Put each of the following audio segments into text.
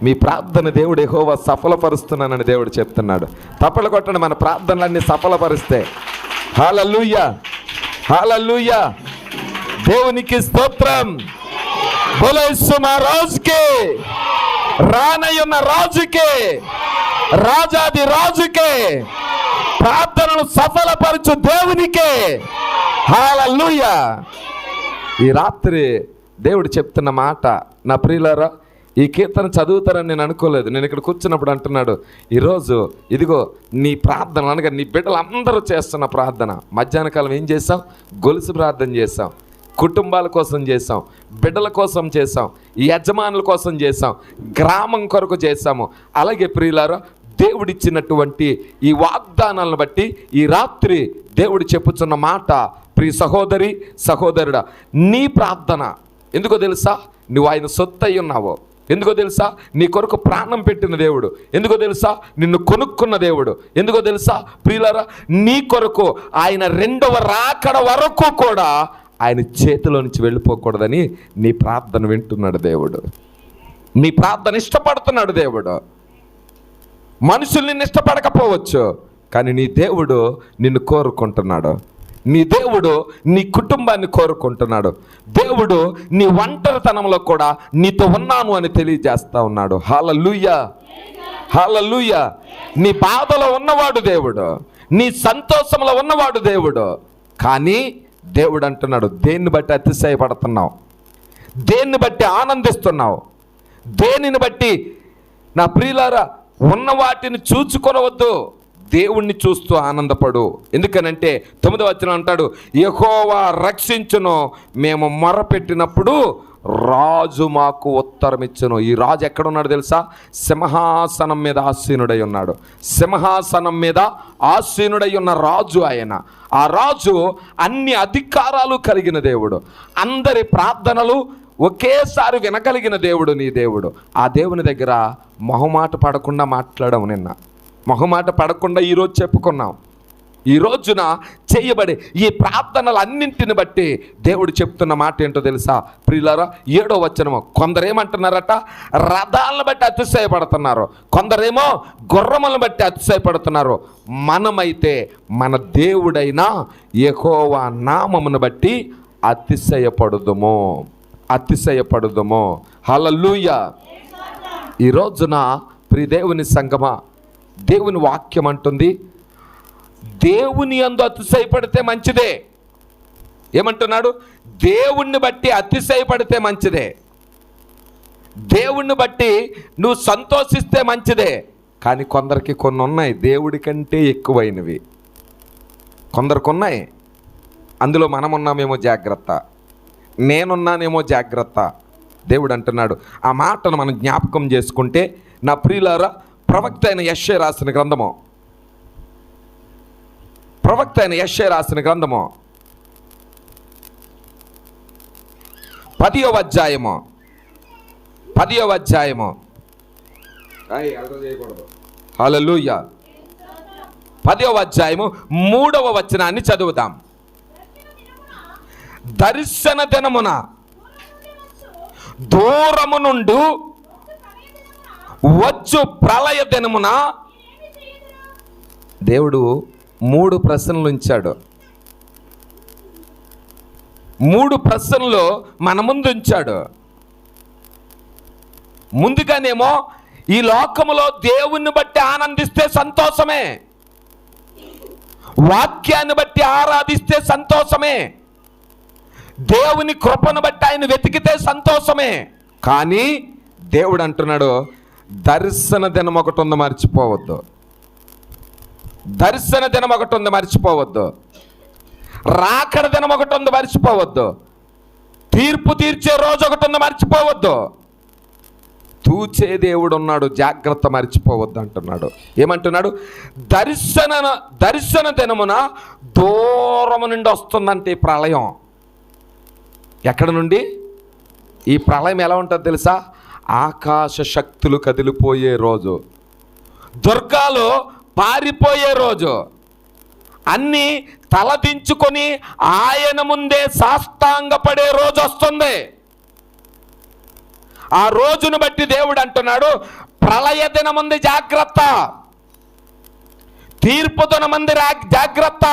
మీ ప్రార్థన దేవుడు యెహోవా సఫలపరుస్తున్నానని దేవుడు చెప్తున్నాడు. తప్పలు కొట్టండి, మన ప్రార్థనలన్నీ సఫలపరిస్తే. హల్లెలూయా, హల్లెలూయా, దేవునికి స్తోత్రం. బోలో యేసు మహారాజుకే, రానయ్యున్న రాజుకే, రాజాది రాజుకే, ప్రార్థనలు సఫలపరచు దేవునికే. హల్లెలూయా. ఈ రాత్రి దేవుడు చెప్తున్న మాట, నా ప్రియులారా, ఈ కీర్తన చదువుతారని నేను అనుకోలేదు. నేను ఇక్కడ కూర్చున్నప్పుడు అంటున్నాడు, ఈరోజు ఇదిగో నీ ప్రార్థన అనగా నీ బిడ్డలు అందరూ చేస్తున్న ప్రార్థన. మధ్యాహ్న కాలం ఏం చేసాం? గొలుసు ప్రార్థన చేసాం, కుటుంబాల కోసం చేసాం, బిడ్డల కోసం చేసాం, యజమానుల కోసం చేసాం, గ్రామం కొరకు చేసాము. అలాగే ప్రియులారా, దేవుడిచ్చినటువంటి ఈ వాగ్దానాలను బట్టి ఈ రాత్రి దేవుడు చెప్పుచున్న మాట, ప్రియ సహోదరి సహోదరుడా, నీ ప్రార్థన ఎందుకో తెలుసా? నువ్వు ఆయన సొత్తు అయి ఉన్నావు. ఎందుకో తెలుసా? నీ కొరకు ప్రాణం పెట్టిన దేవుడు. ఎందుకో తెలుసా? నిన్ను కొనుక్కున్న దేవుడు. ఎందుకో తెలుసా ప్రియులారా? నీ కొరకు ఆయన రెండవ రాకడ వరకు కూడా ఆయన చేతిలో నుంచి వెళ్ళిపోకూడదని నీ ప్రార్థన వింటున్నాడు దేవుడు. నీ ప్రార్థన ఇష్టపడుతున్నాడు దేవుడు. మనుషులు నిన్ను ఇష్టపడకపోవచ్చు, కానీ నీ దేవుడు నిన్ను కోరుకుంటున్నాడు. నీ దేవుడు నీ కుటుంబాన్ని కోరుకుంటున్నాడు. దేవుడు నీ ఒంటరితనంలో కూడా నీతో ఉన్నాను అని తెలియజేస్తా ఉన్నాడు. హల్లెలూయా, హల్లెలూయా. నీ బాధలో ఉన్నవాడు దేవుడు, నీ సంతోషంలో ఉన్నవాడు దేవుడు. కానీ దేవుడు అంటున్నాడు, దేన్ని బట్టి అతిశయపడుతున్నావు? దేన్ని బట్టి ఆనందిస్తున్నావు? దేనిని బట్టి? నా ప్రియులారా, ఉన్న వాటిని చూచుకొనవద్దు, దేవుణ్ణి చూస్తూ ఆనందపడు. ఎందుకనంటే 9వ వచనం అంటాడు, యెహోవా రక్షించును, మేము మొరపెట్టినప్పుడు రాజు మాకు ఉత్తరం ఇచ్చును. ఈ రాజు ఎక్కడున్నాడు తెలుసా? సింహాసనం మీద ఆసీనుడై ఉన్నాడు. సింహాసనం మీద ఆసీనుడై ఉన్న రాజు ఆయన. ఆ రాజు అన్ని అధికారాలు కలిగిన దేవుడు. అందరి ప్రార్థనలు ఒకేసారి వినగలిగిన దేవుడు నీ దేవుడు. ఆ దేవుని దగ్గర మొహమాట పడకుండా మాట్లాడము. నిన్న మొహమాట పడకుండా ఈరోజు చెప్పుకున్నాం. ఈ రోజున చేయబడే ఈ ప్రార్థనలన్నింటిని బట్టి దేవుడు చెప్తున్న మాట ఏంటో తెలుసా ప్రియులారా? 7వ వచనము, కొందరేమంటున్నారట? రథాలను బట్టి అతిశయపడుతున్నారు, కొందరేమో గుర్రములను బట్టి అతిశయపడుతున్నారు. మనమైతే మన దేవుడైన యెహోవా నామమును బట్టి అతిశయపడుదుము, అతిశయపడుదుము. హల్లెలూయా. ఈ రోజున ప్రియ దేవుని సంగమా, దేవుని వాక్యం అంటుంది, దేవుని యందు అతిశయపడితే మంచిదే. ఏమంటున్నాడు? దేవుణ్ణి బట్టి అతిశయపడితే మంచిదే. దేవుణ్ణి బట్టి నువ్వు సంతోషిస్తే మంచిదే. కానీ కొందరికి కొన్ని ఉన్నాయి దేవుడి కంటే ఎక్కువైనవి. కొందరికి ఉన్నాయి, అందులో మనం ఉన్నామేమో జాగ్రత్త, నేనున్నానేమో జాగ్రత్త. దేవుడు అంటున్నాడు. ఆ మాటను మనం జ్ఞాపకం చేసుకుంటే, నా ప్రియులారా, ప్రవక్త అయిన యెషయా రాసిన గ్రంథము, ప్రవక్త అయిన యెషయా రాసిన గ్రంథము 10వ అధ్యాయము, 10వ అధ్యాయము. హల్లెలూయా. 10వ అధ్యాయము 3వ వచనాన్ని చదువుదాం. దర్శన దినమున దూరము నుండి వచ్చు ప్రళయ దినమున. దేవుడు 3 ప్రశ్నలు ఉంచాడు. 3 ప్రశ్నలు మన ముందు ఉంచాడు. ముందుగానేమో ఈ లోకములో దేవుణ్ణి బట్టి ఆనందిస్తే సంతోషమే, వాక్యాన్ని బట్టి ఆరాధిస్తే సంతోషమే, దేవుని కృపను బట్టి ఆయన వెతికితే సంతోషమే. కానీ దేవుడు అంటున్నాడు, దర్శన దినం ఒకటి ఉంది, మర్చిపోవద్దు. దర్శన దినం ఒకటి ఉంది, మర్చిపోవద్దు. రాకడ దినం ఒకటి ఉంది, మర్చిపోవద్దు. తీర్పు తీర్చే రోజు ఒకటి ఉంది, మర్చిపోవద్దు. తూచే దేవుడు ఉన్నాడు, జాగ్రత్త, మర్చిపోవద్దు అంటున్నాడు. ఏమంటున్నాడు? దర్శన దినమున దూరము నుండి వస్తుందంటే ఈ ప్రళయం. ఎక్కడ నుండి? ఈ ప్రళయం ఎలా ఉంటుంది తెలుసా? ఆకాశ శక్తులు కదిలిపోయే రోజు, దుర్గాలు పారిపోయే రోజు, అన్నీ తలదించుకొని ఆయన ముందే సాష్టాంగపడే రోజు వస్తుంది. ఆ రోజును బట్టి దేవుడు అంటున్నాడు, ప్రళయ దినముంది జాగ్రత్త, తీర్పు దినముంది జాగ్రత్త.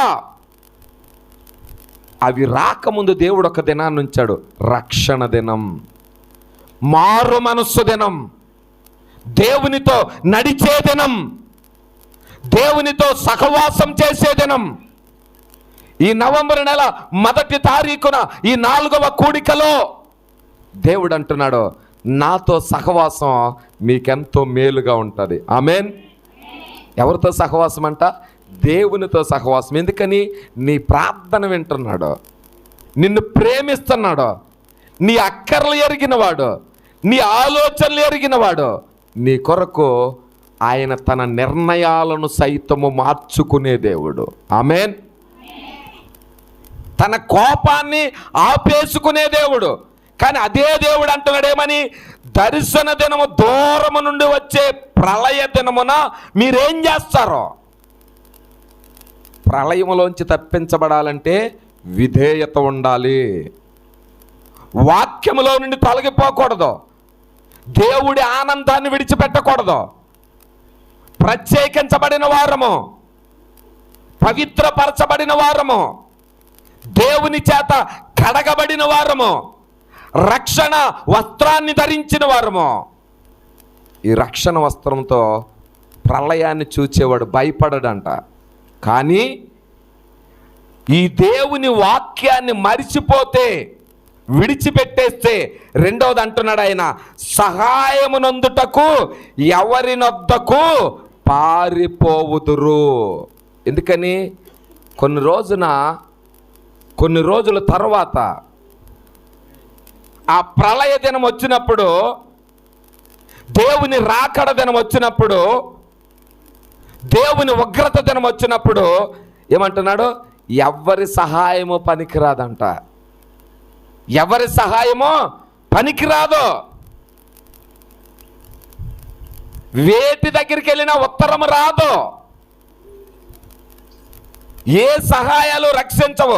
అవి రాకముందు దేవుడు ఒక దినాన్ని ఉంచాడు, రక్షణ దినం, మారు మనస్సు దినం, దేవునితో నడిచే దినం, దేవునితో సహవాసం చేసే దినం. ఈ నవంబర్ నెల 1వ తారీఖున ఈ 4వ కూడికలో దేవుడు అంటున్నాడు, నాతో సహవాసం మీకెంతో మేలుగా ఉంటుంది. ఆమేన్. ఎవరితో సహవాసం అంట? దేవునితో సహవాసం. ఎందుకని? నీ ప్రార్థన వింటున్నాడు, నిన్ను ప్రేమిస్తున్నాడు, నీ అక్కర్లు ఎరిగినవాడు, నీ ఆలోచనలు ఎరిగినవాడు, నీ కొరకు ఆయన తన నిర్ణయాలను సైతము మార్చుకునే దేవుడు. ఆమేన్. తన కోపాన్ని ఆపేసుకునే దేవుడు. కానీ అదే దేవుడు అంటున్నాడేమని? దర్శన దినము దూరము నుండి వచ్చే ప్రళయ దినమున మీరేం చేస్తారో. ప్రళయములోంచి తప్పించబడాలంటే విధేయత ఉండాలి, వాక్యములో నుండి తొలగిపోకూడదు, దేవుడి ఆనందాన్ని విడిచిపెట్టకూడదు. ప్రత్యేకించబడిన వారము, పవిత్రపరచబడిన వారము, దేవుని చేత కడగబడిన వారము, రక్షణ వస్త్రాన్ని ధరించిన వారము. ఈ రక్షణ వస్త్రంతో ప్రళయాన్ని చూచేవాడు భయపడడంట. కానీ ఈ దేవుని వాక్యాన్ని మరిచిపోతే, విడిచిపెట్టేస్తే, రెండవది అంటున్నాడు ఆయన, సహాయమునందుటకు ఎవరినొద్దకు పారిపోవుదురు. ఎందుకని? కొన్ని రోజుల తర్వాత ఆ ప్రళయ దినం వచ్చినప్పుడు, దేవుని రాకడ దినం వచ్చినప్పుడు, దేవుని ఉగ్రత దినం వచ్చినప్పుడు ఏమంటున్నాడు? ఎవరి సహాయము పనికిరాదంట. ఎవరి సహాయమో పనికిరాదు. వేటి దగ్గరికి వెళ్ళినా ఉత్తరము రాదు. ఏ సహాయాలు రక్షించవు.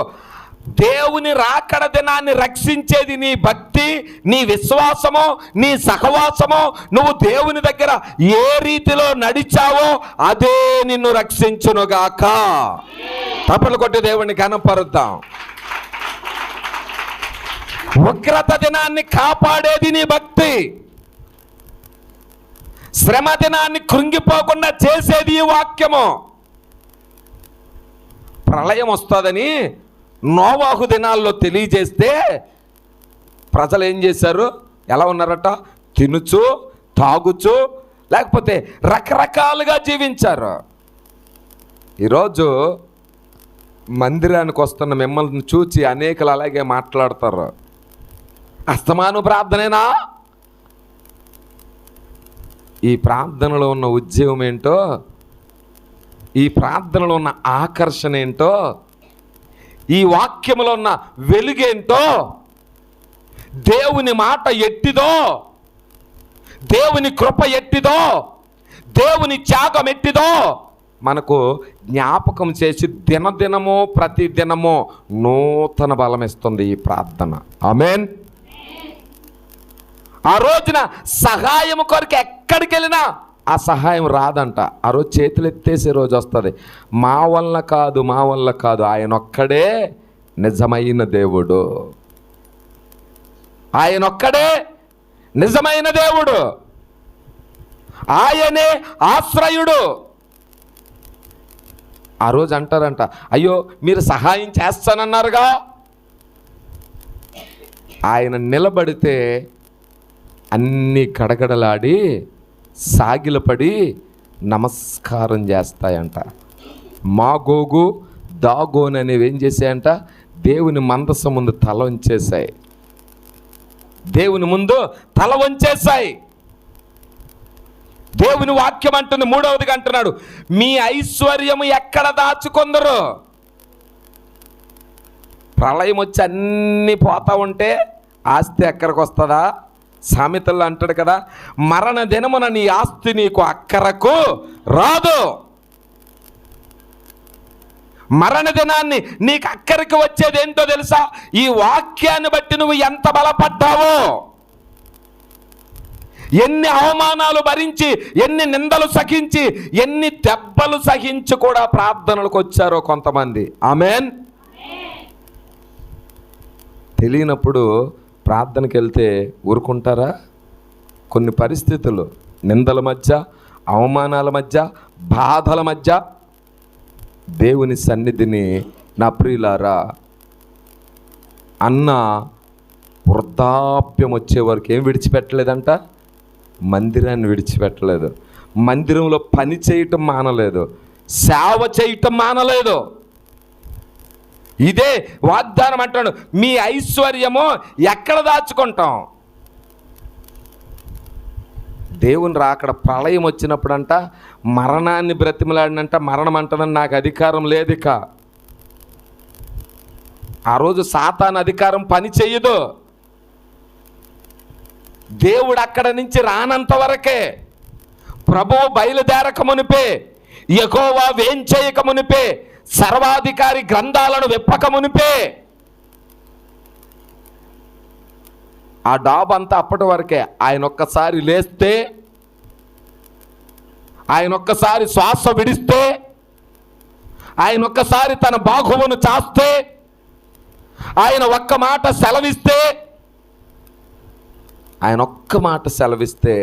దేవుని రాకడ దినాన్ని రక్షించేది నీ భక్తి, నీ విశ్వాసమో, నీ సహవాసమో. నువ్వు దేవుని దగ్గర ఏ రీతిలో నడిచావో అదే నిన్ను రక్షించునుగాక. తప్పలు కొట్టి దేవుణ్ణి ఘనపరుద్దాం. ఉగ్రత దినాన్ని కాపాడేది నీ భక్తి, శ్రమ దినాన్ని కృంగిపోకుండా చేసేది ఈ వాక్యము. ప్రళయం వస్తుందని నోవాహు దినాల్లో తెలియజేస్తే ప్రజలు ఏం చేశారు? ఎలా ఉన్నారట? తినుచు, తాగుచు, లేకపోతే రకరకాలుగా జీవించారు. ఈరోజు మందిరానికి వస్తున్న మిమ్మల్ని చూచి అనేకలు అలాగే మాట్లాడతారు. అస్తమాను ప్రార్థనేనా? ఈ ప్రార్థనలో ఉన్న ఉద్యోగం ఏంటో, ఈ ప్రార్థనలో ఉన్న ఆకర్షణ ఏంటో, ఈ వాక్యములో ఉన్న వెలుగేంటో, దేవుని మాట ఎట్టిదో, దేవుని కృప ఎట్టిదో, దేవుని త్యాగం ఎట్టిదో మనకు జ్ఞాపకం చేసి దినదినము ప్రతి దినము నూతన బలం ఇస్తుంది ఈ ప్రార్థన. ఆమేన్. ఆ రోజున సహాయం కొరకు ఎక్కడికి వెళ్ళినా ఆ సహాయం రాదంట. ఆ రోజు చేతులు ఎత్తేసే రోజు వస్తుంది. మా వల్ల కాదు, మా వల్ల కాదు, ఆయన ఒక్కడే నిజమైన దేవుడు, ఆయన ఒక్కడే నిజమైన దేవుడు, ఆయనే ఆశ్రయుడు. ఆ రోజు అంటారంట, అయ్యో మీరు సహాయం చేస్తానన్నారుగా. ఆయన నిలబడితే అన్నీ గడగడలాడి సాగిలపడి నమస్కారం చేస్తాయంట. మాగోగు దాగోన్ అనేవి ఏం చేశాయంట? దేవుని మందసం ముందు తల వంచేశాయి. దేవుని ముందు తల వంచేశాయి. దేవుని వాక్యం అంటుంది, మూడవదిగా అంటున్నాడు, మీ ఐశ్వర్యము ఎక్కడ దాచుకొందరు? ప్రళయం వచ్చి అన్నీ పోతా ఉంటే ఆస్తి ఎక్కడికి వస్తుందా? సామెతల్లో అంటాడు కదా, మరణ దినమున నీ ఆస్తి నీకు అక్కరకు రాదు. మరణ దినాన్ని నీకు అక్కరికి వచ్చేది ఏంటో తెలుసా? ఈ వాక్యాన్ని బట్టి నువ్వు ఎంత బలపడ్డావో. ఎన్ని అవమానాలు భరించి, ఎన్ని నిందలు సహించి, ఎన్ని దెబ్బలు సహించి కూడా ప్రార్థనలకు వచ్చారో కొంతమంది. ఆమేన్. తెలియనప్పుడు ప్రార్థనకి వెళ్తే ఊరుకుంటారా? కొన్ని పరిస్థితులు, నిందల మధ్య, అవమానాల మధ్య, బాధల మధ్య దేవుని సన్నిధిని నా ప్రియులారా, అన్న వృద్ధాప్యం వచ్చే వరకు ఏం విడిచిపెట్టలేదంట? మందిరాన్ని విడిచిపెట్టలేదు. మందిరంలో పని చేయటం మానలేదు, సేవ చేయటం మానలేదు. ఇదే వాగ్దానం అంటాడు. మీ ఐశ్వర్యము ఎక్కడ దాచుకుంటాం? దేవుని రాకడ ప్రళయం వచ్చినప్పుడంట మరణాన్ని బ్రతిమలాడినంట, మరణం అంటదని నాకు అధికారం లేదు ఇక. ఆ రోజు సాతాను అధికారం పని చెయ్యదు. దేవుడు అక్కడ నుంచి రానంత వరకే, ప్రభువు బయలుదేరక మునిపే, యెహోవా వేంచేయక మునిపే, సర్వాధికారి గ్రంథాలను విప్పక మునిపే, ఆ డాబంతా అప్పటి వరకే. ఆయన ఒక్కసారి లేస్తే, ఆయన ఒక్కసారి శ్వాస విడిస్తే, ఆయన ఒక్కసారి తన బాహువును చాస్తే, ఆయన ఒక్క మాట సెలవిస్తే, ఆయన ఒక్క మాట సెలవిస్తే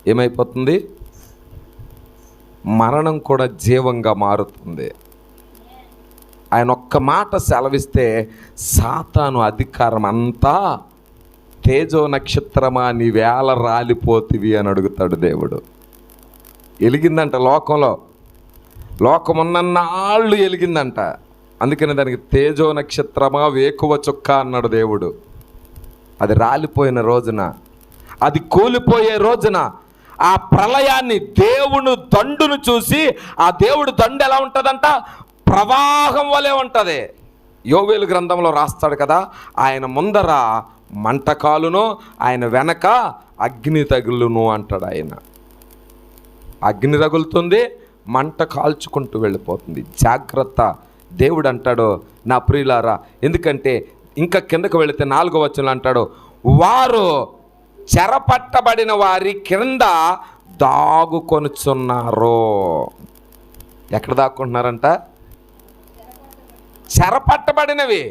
ఏమైపోతుంది? మరణం కూడా జీవంగా మారుతుంది. ఆయన ఒక్క మాట సెలవిస్తే సాతాను అధికారం అంతా, తేజో నక్షత్రమా నీ వేళ రాలిపోతివి అని అడుగుతాడు దేవుడు. ఎలిగిందంట లోకంలో, లోకమున్నన్నాళ్ళు ఎలిగిందంట. అందుకని దానికి తేజో నక్షత్రమా వేకువ చుక్క అన్నాడు దేవుడు. అది రాలిపోయిన రోజున, అది కూలిపోయే రోజున, ఆ ప్రళయాన్ని, దేవుని దండును చూసి, ఆ దేవుడి దండు ఎలా ఉంటుందంట? ప్రవాహం వలె ఉంటుంది. యోవేలు గ్రంథంలో రాస్తాడు కదా, ఆయన ముందర మంటకాలును, ఆయన వెనక అగ్ని తగులును అంటాడు. ఆయన అగ్ని తగులుతుంది, మంట కాల్చుకుంటూ వెళ్ళిపోతుంది. జాగ్రత్త. దేవుడు అంటాడు నా ప్రియులారా, ఎందుకంటే ఇంకా కిందకు వెళితే 4వ వచనంలో అంటాడు, వారు చెరపట్టబడిన వారి క్రింద దాగుకొనుచున్నారు. ఎక్కడ దాక్కుంటున్నారంట? చెరపట్టబడినవి.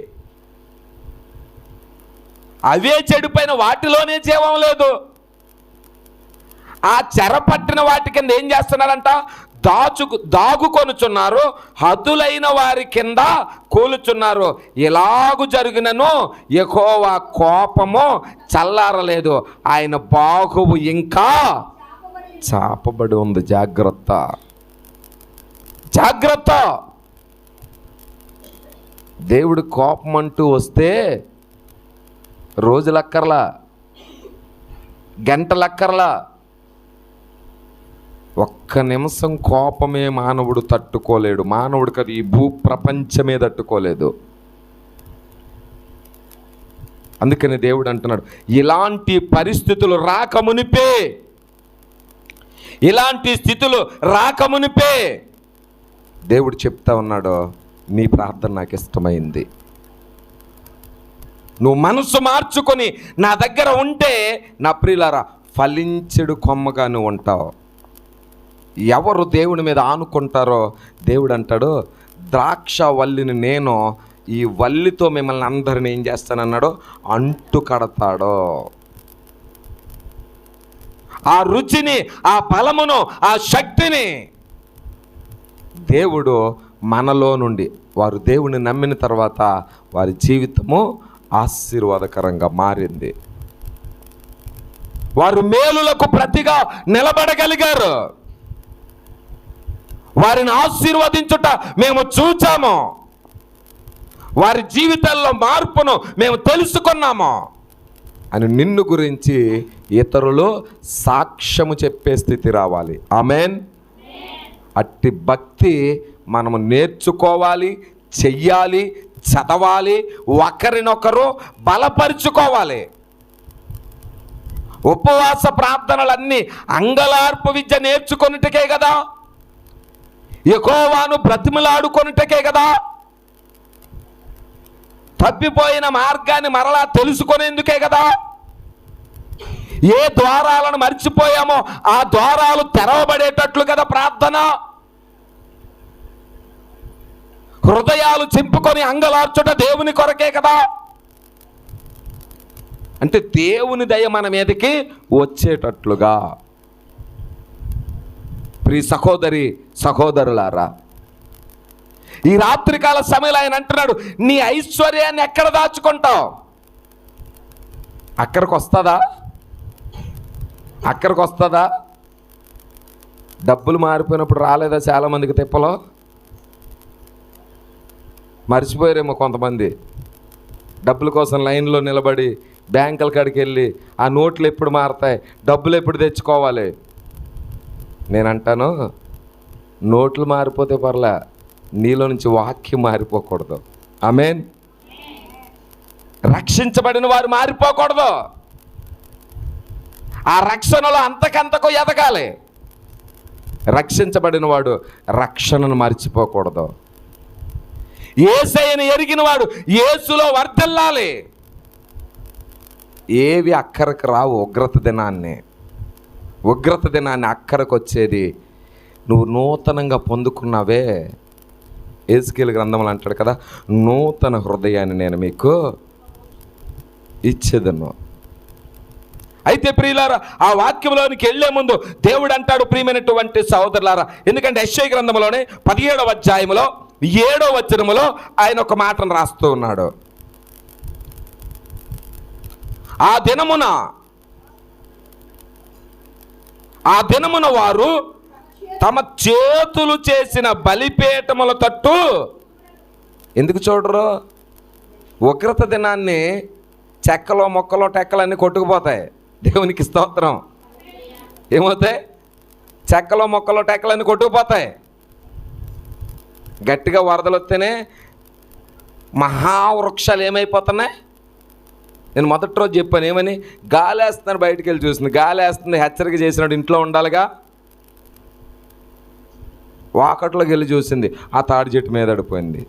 అవే చెడిపోయిన వాటిలోనే జీవం లేదు. ఆ చెరపట్టిన వాటి కింద ఏం చేస్తున్నారంట? దాగుకొనుచున్నారు, హతులైన వారి కింద కూలుచున్నారు. ఇలాగు జరిగినను యెహోవా కోపము చల్లారలేదు, ఆయన బాహువు ఇంకా చాపబడి ఉంది. జాగ్రత్త, జాగ్రత్త. దేవుడి కోపం అంటూ వస్తే రోజులక్కర్లా, గంటలక్కర్లా, ఒక్క నిమిషం కోపమే మానవుడు తట్టుకోలేడు. మానవుడికి అది ఈ భూప్రపంచమే తట్టుకోలేదు. అందుకని దేవుడు అంటున్నాడు, ఇలాంటి పరిస్థితులు రాకమునిపే, ఇలాంటి స్థితులు రాకమునిపే దేవుడు చెప్తా ఉన్నాడు, నీ ప్రార్థన నాకు ఇష్టమైంది. నువ్వు మనసు మార్చుకొని నా దగ్గర ఉంటే నా ప్రియులారా, ఫలించెడు కొమ్మగా నువ్వు ఉంటావు. ఎవరు దేవుని మీద ఆనుకుంటారో దేవుడు అంటాడు, ద్రాక్ష వల్లిని నేను, ఈ వల్లితో మిమ్మల్ని అందరిని ఏం చేస్తానన్నాడో అంటు కడతాడో. ఆ రుచిని, ఆ బలమును, ఆ శక్తిని దేవుడు మనలో నుండి, వారు దేవుని నమ్మిన తర్వాత వారి జీవితము ఆశీర్వాదకరంగా మారింది. వారు మేలులకు ప్రతిగా నిలబడగలిగారు. వారిని ఆశీర్వదించుట మేము చూచాము, వారి జీవితాల్లో మార్పును మేము తెలుసుకున్నాము అని నిన్ను గురించి ఇతరులు సాక్ష్యము చెప్పే స్థితి రావాలి. ఆమేన్. అట్టి భక్తి మనము నేర్చుకోవాలి, చెయ్యాలి, చదవాలి, ఒకరినొకరు బలపరుచుకోవాలి. ఉపవాస ప్రార్థనలన్నీ అంగలార్పు విద్య నేర్చుకొనుటకే కదా, యెహోవాను బ్రతిమలాడుకొనుటకే కదా, తప్పిపోయిన మార్గాన్ని మరలా తెలుసుకునేందుకే కదా. ఏ ద్వారాలను మర్చిపోయామో ఆ ద్వారాలు తెరవబడేటట్లు కదా ప్రార్థన. హృదయాలు చింపుకొని అంగలార్చుట దేవుని కొరకే కదా. అంటే దేవుని దయ మన మీదకి వచ్చేటట్లుగా. ప్రియ సహోదరి సహోదరులారా, ఈ రాత్రికాల సమయంలో ఆయన అంటున్నాడు, నీ ఐశ్వర్యాన్ని ఎక్కడ దాచుకుంటావు? అక్కడికి వస్తుందా? అక్కడికి వస్తుందా? డబ్బులు మారిపోయినప్పుడు రాలేదా చాలామందికి తిప్పలో? మర్చిపోయారేమో కొంతమంది. డబ్బుల కోసం లైన్లో నిలబడి బ్యాంకుల కాడికి వెళ్ళి ఆ నోట్లు ఎప్పుడు మారతాయి, డబ్బులు ఎప్పుడు తెచ్చుకోవాలి. నేను అంటాను, నోట్లు మారిపోతే పర్లే, నీలో నుంచి వాక్యం మారిపోకూడదు. ఆమేన్. రక్షించబడిన వారు మారిపోకూడదు. ఆ రక్షణలో అంతకంతకు ఎదగాలి. రక్షించబడిన వాడు రక్షణను మర్చిపోకూడదు. యేసయ్యను ఎరిగిన వాడు యేసులో వర్ధిల్లాలి. ఏవి అక్కరకు రావు. ఉగ్రత దినాన్ని అక్కరకు వచ్చేది నువ్వు నూతనంగా పొందుకున్నావే. ఎహెజ్కేలు గ్రంథంలో అంటాడు కదా, నూతన హృదయాన్ని నేను మీకు ఇచ్చేదను. అయితే ప్రియులారా, ఆ వాక్యంలోనికి వెళ్లే ముందు దేవుడు అంటాడు, ప్రియమైనటువంటి సహోదరులారా, ఎందుకంటే యెషయా గ్రంథంలోనే 17వ అధ్యాయంలో 7వ వచనములో ఆయన ఒక మాటను రాస్తూ ఉన్నాడు. ఆ దినమున వారు తమ చేతులు చేసిన బలిపీఠముల తట్టు ఎందుకు చూడరు? ఉగ్రత దినాన్ని చెక్కలో మొక్కలో టెక్కలన్నీ కొట్టుకుపోతాయి. దేవునికి స్తోత్రం. ఏమవుతాయి? చెక్కలో మొక్కలో టెక్కలన్నీ కొట్టుకుపోతాయి. గట్టిగా వరదలు వస్తేనే మహావృక్షాలు ఏమైపోతున్నాయి. నేను మొదటి రోజు చెప్పాను, ఏమని? గాలి వేస్తున్నాడు, బయటికి వెళ్ళి చూసింది. గాలి వేస్తుంది, హెచ్చరిక చేసినాడు, ఇంట్లో ఉండాలిగా. వాకట్లోకి వెళ్ళి చూసింది, ఆ తాడి చెట్టు మీద పడిపోయింది.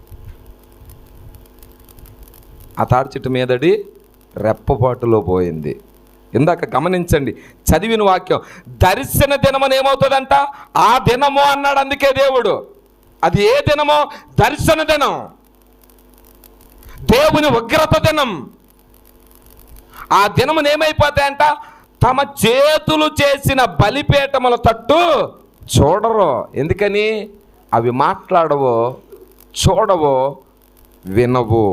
ఆ తాడి చెట్టు మీదడి రెప్పపాటులో పోయింది. ఇందాక గమనించండి, చదివిన వాక్యం, దర్శన దినమని ఏమవుతుందంట? ఆ దినము అన్నాడు. అందుకే దేవుడు, అది ఏ దినమో? దర్శన దినం, దేవుని ఉగ్రత దినం. ఆ దినమును ఏమైపోతాయంట? తమ చేతులు చేసిన బలిపీఠముల తట్టు చూడరు. ఎందుకని? అవి మాట్లాడవో, చూడవో, వినవు.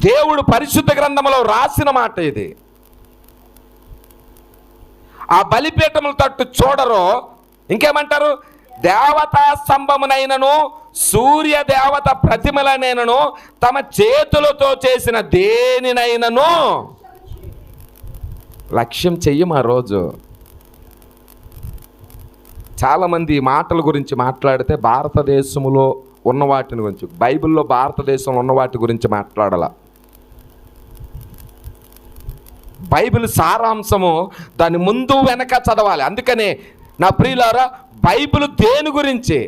దేవుడు పరిశుద్ధ గ్రంథంలో రాసిన మాట ఇది. ఆ బలిపీఠముల తట్టు చూడరు. ఇంకేమంటారు? దేవతా స్తంభమునైనను సూర్య దేవత ప్రతిమలనైనను తమ చేతులతో చేసిన దేనినైనను లక్ష్యం చెయ్యం. ఆ రోజు చాలామంది ఈ మాటల గురించి మాట్లాడితే భారతదేశంలో ఉన్న వాటిని గురించి, బైబిల్లో భారతదేశంలో ఉన్న వాటి గురించి మాట్లాడాల. బైబిల్ సారాంశము దాని ముందు వెనక చదవాలి. అందుకనే నా ప్రియులారా, బైబిల్ దేని గురించి?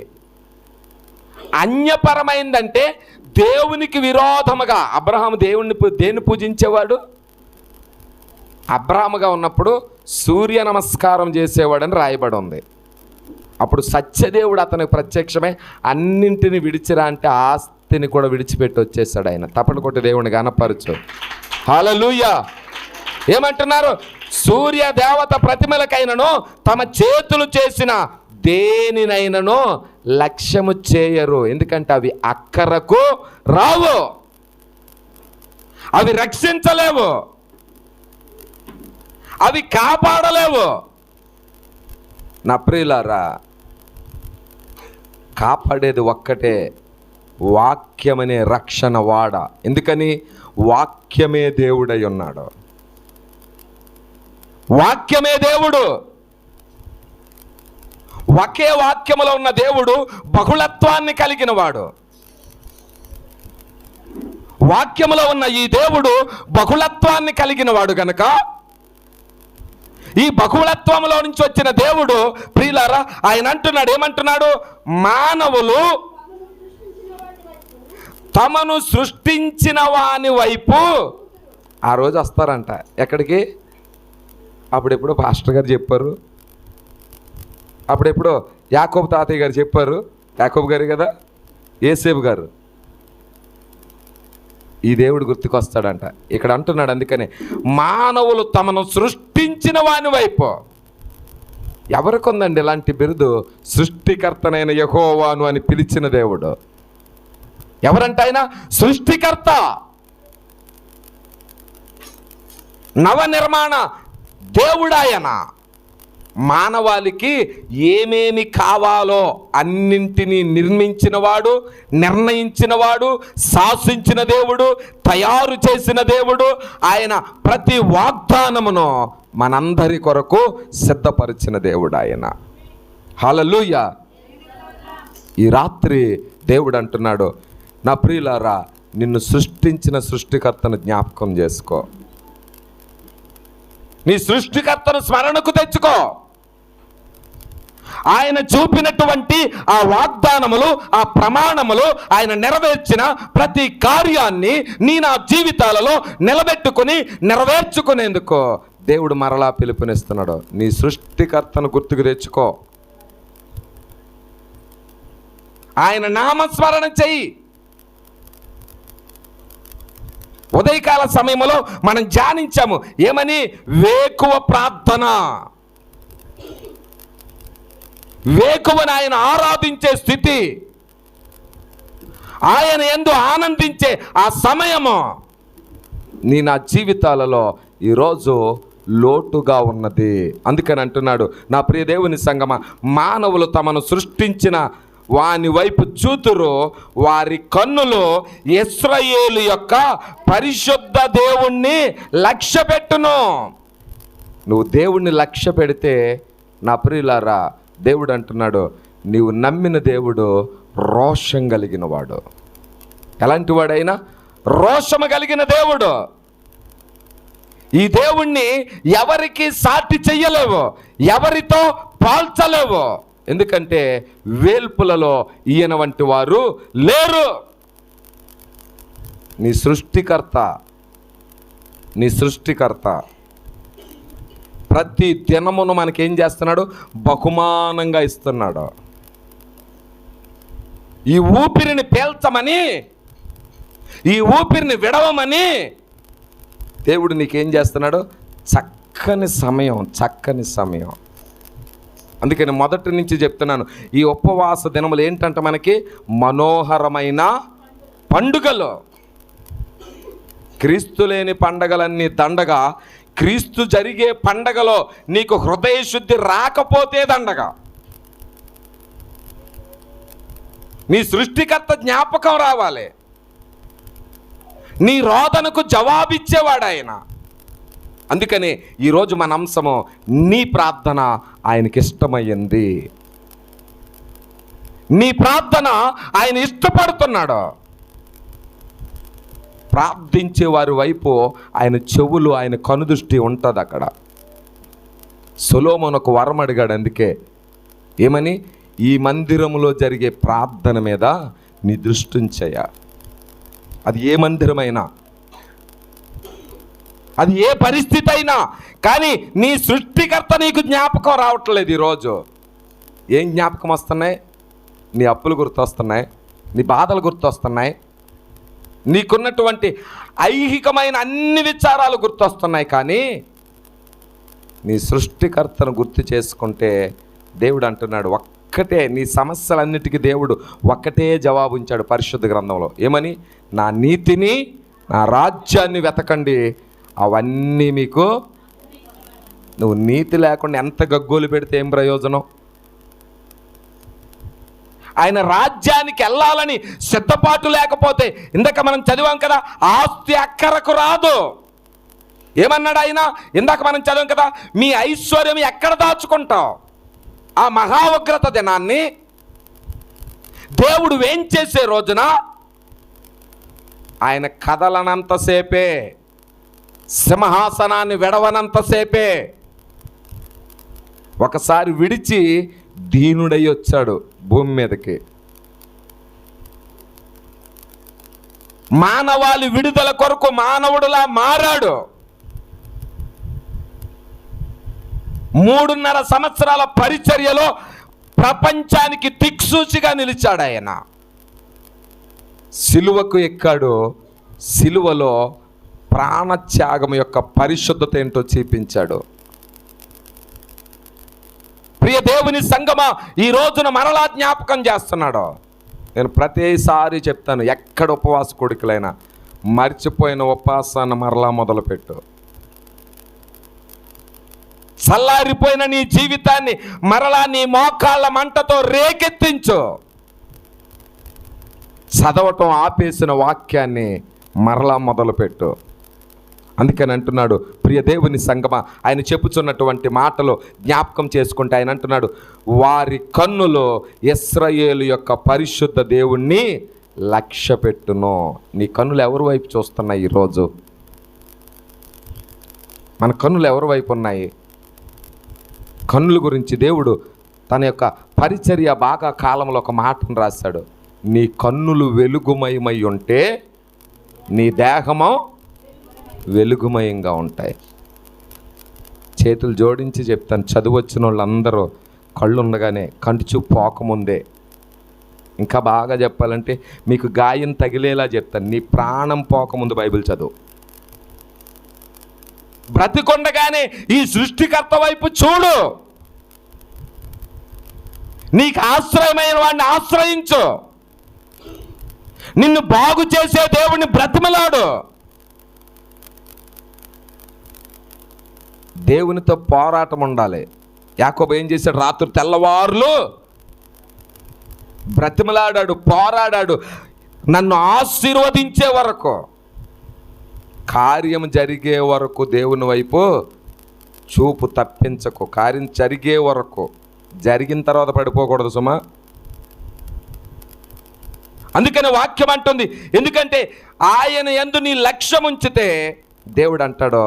అన్యపరమైందంటే దేవునికి విరోధముగా. అబ్రహాము దేన్ని పూజించేవాడు? అబ్రహాముగా ఉన్నప్పుడు సూర్య నమస్కారం చేసేవాడని రాయబడి ఉంది. అప్పుడు సత్యదేవుడు అతనికి ప్రత్యక్షమై అన్నింటిని విడిచిరా అంటే ఆస్తిని కూడా విడిచిపెట్టి వచ్చేసాడు ఆయన. తప్పని కొట్టి దేవుని గనపరచు. హల్లెలూయా. ఏమంటున్నారు? సూర్య దేవత ప్రతిమలకైనను తమ చేతులు చేసిన దేనినైనను లక్ష్యము చేయరు. ఎందుకంటే అవి అక్కరకు రావు, అవి రక్షించలేవు, అవి కాపాడలేవు. నా ప్రియులారా, కాపాడేది ఒక్కటే, వాక్యమనే రక్షణ వాడ. ఎందుకని? వాక్యమే దేవుడై ఉన్నాడు. వాక్యమే దేవుడు. ఒకే వాక్యములో ఉన్న దేవుడు బహుళత్వాన్ని కలిగిన వాడు. వాక్యములో ఉన్న ఈ దేవుడు బహుళత్వాన్ని కలిగిన వాడు గనక ఈ బహుళత్వంలో నుంచి వచ్చిన దేవుడు ప్రియులారా, ఆయన అంటున్నాడు, ఏమంటున్నాడు? మానవులు తమను సృష్టించిన వాని వైపు ఆ రోజు వస్తారంట. ఎక్కడికి? అప్పుడెప్పుడో పాస్టర్ గారు చెప్పారు, అప్పుడెప్పుడో యాకోబు తాతయ్య గారు చెప్పారు. యాకోబు గారు కదా, యేసేపు గారు. ఈ దేవుడు గుర్తుకొస్తాడంట. ఇక్కడ అంటున్నాడు, అందుకనే మానవులు తమను సృష్టించిన వాని వైపు. ఎవరికి ఉందండి ఇలాంటి బిరుదు? సృష్టికర్తనైన యెహోవాను అని పిలిచిన దేవుడు ఎవరంట? ఆయన సృష్టికర్త, నవ నిర్మాణ దేవుడాయన. మానవాళికి ఏమేమి కావాలో అన్నింటినీ నిర్మించినవాడు, నిర్ణయించినవాడు, శాసించిన దేవుడు, తయారు చేసిన దేవుడు. ఆయన ప్రతి వాగ్దానమును మనందరి కొరకు సిద్ధపరిచిన దేవుడు ఆయన. హల్లెలూయా. ఈ రాత్రి దేవుడు అంటున్నాడు, నా ప్రియులారా, నిన్ను సృష్టించిన సృష్టికర్తను జ్ఞాపకం చేసుకో. నీ సృష్టికర్తను స్మరణకు తెచ్చుకో. ఆయన చూపినటువంటి ఆ వాగ్దానములు, ఆ ప్రమాణములు, ఆయన నెరవేర్చిన ప్రతి కార్యాన్ని నా జీవితాలలో నిలబెట్టుకుని నెరవేర్చుకునేందుకు దేవుడు మరలా పిలుపునిస్తున్నాడు. నీ సృష్టికర్తను గుర్తుకు తెచ్చుకో. ఆయన నామస్మరణ చెయ్యి. ఉదయకాల సమయంలో మనం ధ్యానించాము ఏమని? వేకువ ప్రార్థన. వేకువను ఆయన ఆరాధించే స్థితి, ఆయన యందు ఆనందించే ఆ సమయము నా జీవితాలలో ఈరోజు లోటుగా ఉన్నది. అందుకని అంటున్నాడు, నా ప్రియ దేవుని సంగమా, మానవులు తమను సృష్టించిన వాని వైపు చూతురు, వారి కన్నులు ఇశ్రాయేలు యొక్క పరిశుద్ధ దేవుణ్ణి లక్ష్య పెట్టును. నువ్వు దేవుణ్ణి లక్ష్య పెడితే నా ప్రియులారా, దేవుడు అంటున్నాడు, నీవు నమ్మిన దేవుడు రోషం కలిగిన వాడు. ఎలాంటి వాడైనా రోషము కలిగిన దేవుడు. ఈ దేవుణ్ణి ఎవరికి సాటి చెయ్యలేవు, ఎవరితో పాల్చలేవు. ఎందుకంటే వేల్పులలో ఈయన వంటి వారు లేరు. నీ సృష్టికర్త ప్రతి దినమును మనకేం చేస్తున్నాడు? బహుమానంగా ఇస్తున్నాడు. ఈ ఊపిరిని పీల్చమని, ఈ ఊపిరిని విడవమని దేవుడు నీకేం చేస్తున్నాడు? చక్కని సమయం. అందుకని మొదటి నుంచి చెప్తున్నాను, ఈ ఉపవాస దినములు ఏంటంటే మనకి మనోహరమైన పండుగలు. క్రీస్తు లేని పండగలన్నీ దండగా, క్రీస్తు జరిగే పండగలో నీకు హృదయ శుద్ధి రాకపోతే దండగా. నీ సృష్టికర్త జ్ఞాపకం రావాలి. నీ రోదనకు జవాబిచ్చేవాడు ఆయన. అందుకని ఈరోజు మన అంశము, నీ ప్రార్థన ఆయనకి ఇష్టమయ్యింది. నీ ప్రార్థన ఆయన ఇష్టపడుతున్నాడు. ప్రార్థించే వారి వైపు ఆయన చెవులు, ఆయన కనుదృష్టి ఉంటుంది. అక్కడ సొలొమోను ఒక వరం అడిగాడు. అందుకే ఏమని? ఈ మందిరములో జరిగే ప్రార్థన మీద నీ దృష్టి ఉంచయ్య. అది ఏ మందిరమైనా, అది ఏ పరిస్థితి అయినా, కానీ నీ సృష్టికర్త నీకు జ్ఞాపకం రావట్లేదు. ఈరోజు ఏం జ్ఞాపకం వస్తున్నాయి? నీ అప్పులు గుర్తొస్తున్నాయి, నీ బాధలు గుర్తొస్తున్నాయి, నీకున్నటువంటి ఐహికమైన అన్ని విచారాలు గుర్తొస్తున్నాయి. కానీ నీ సృష్టికర్తను గుర్తు చేసుకుంటే దేవుడు అంటున్నాడు ఒక్కటే, నీ సమస్యలన్నిటికీ దేవుడు ఒక్కటే జవాబు ఉంచాడు పరిశుద్ధ గ్రంథంలో. ఏమని? నా నీతిని, నా రాజ్యాన్ని వెతకండి, అవన్నీ మీకు. నువ్వు నీతి లేకుండా ఎంత గగ్గోలు పెడితే ఏం ప్రయోజనం? ఆయన రాజ్యానికి వెళ్ళాలని సిద్ధపాటు లేకపోతే, ఇందాక మనం చదివాం కదా, ఆస్తి అక్కరకు రాదు. ఏమన్నాడు ఆయన? ఇందాక మనం చదివాం కదా, మీ ఐశ్వర్యం ఎక్కడ దాచుకుంటావు? ఆ మహా ఉగ్రత దినాన్ని దేవుడు వేంచేసే రోజున ఆయన కదలనంతసేపే, సింహాసనాన్ని విడవనంతసేపే, ఒకసారి విడిచి దీనుడై వచ్చాడు భూమి మీదకి. మానవాళి విడుదల కొరకు మానవుడులా మారాడు. 3.5 సంవత్సరాల పరిచర్యలో ప్రపంచానికి దిక్సూచిగా నిలిచాడు ఆయన. సిలువకు ఎక్కాడు. సిలువలో ప్రాణత్యాగం యొక్క పరిశుద్ధత ఏంటో చూపించాడు. ప్రియ దేవుని సంగమా, ఈ రోజున మరలా జ్ఞాపకం చేస్తున్నాడు. నేను ప్రతిసారి చెప్తాను, ఎక్కడ ఉపవాస కొడుకులైనా మర్చిపోయిన ఉపవాసాన్ని మరలా మొదలుపెట్టు. చల్లారిపోయిన నీ జీవితాన్ని మరలా నీ మోకాళ్ళ మంటతో రేకెత్తించు. చదవటం ఆపేసిన వాక్యాన్ని మరలా మొదలుపెట్టు. అందుకని అంటున్నాడు, ప్రియ దేవుని సంగమా, ఆయన చెప్పుచున్నటువంటి మాటలు జ్ఞాపకం చేసుకుంటే ఆయన అంటున్నాడు, వారి కన్నులో ఇశ్రాయేలు యొక్క పరిశుద్ధ దేవుణ్ణి లక్ష్య పెట్టును. నీ కన్నులు ఎవరి వైపు చూస్తున్నాయి? ఈరోజు మన కన్నులు ఎవరి వైపు ఉన్నాయి? కన్నుల గురించి దేవుడు తన యొక్క పరిచర్య బాగా కాలంలో ఒక మాటను రాశాడు. నీ కన్నులు వెలుగుమయమై ఉంటే నీ దేహము వెలుగుమయంగా ఉంటాయి. చేతులు జోడించి చెప్తాను, చదువు వచ్చిన వాళ్ళందరూ కళ్ళు ఉండగానే, కంటి చూపు పోకముందే, ఇంకా బాగా చెప్పాలంటే మీకు గాయం తగిలేలా చెప్తాను, నీ ప్రాణం పోకముందు బైబిల్ చదువు. బ్రతికొండగానే ఈ సృష్టికర్త వైపు చూడు. నీకు ఆశ్రయమైన వాడిని ఆశ్రయించు. నిన్ను బాగు చేసే దేవుడిని బ్రతిమలాడు. దేవునితో పోరాటం ఉండాలి. యాకోబు ఏం చేశాడు? రాత్రి తెల్లవారులు బ్రతిమలాడాడు, పోరాడాడు. నన్ను ఆశీర్వదించే వరకు, కార్యం జరిగే వరకు దేవుని వైపు చూపు తప్పించకు. కార్యం జరిగే వరకు, జరిగిన తర్వాత పడిపోకూడదు సుమా. అందుకని వాక్యం అంటుంది, ఎందుకంటే ఆయన యందు నీ లక్ష్యం ఉంచితే దేవుడు అంటాడో,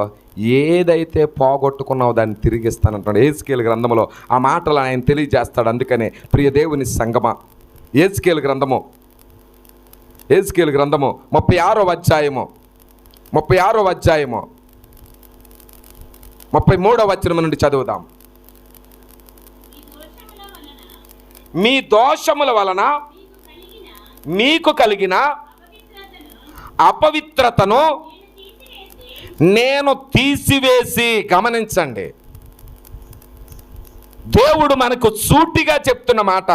ఏదైతే పోగొట్టుకున్నావో దాన్ని తిరిగిస్తానంటాడు. యెహెజ్కేలు గ్రంథంలో ఆ మాటలు ఆయన తెలియజేస్తాడు. అందుకనే ప్రియ దేవుని సంగమా, యెహెజ్కేలు గ్రంథము 36వ అధ్యాయము 33వ వచనం నుండి చదువుదాం. మీ దోషముల వలన మీకు కలిగిన అపవిత్రతను నేను తీసివేసి, గమనించండి, దేవుడు మనకు సూటిగా చెప్తున్న మాట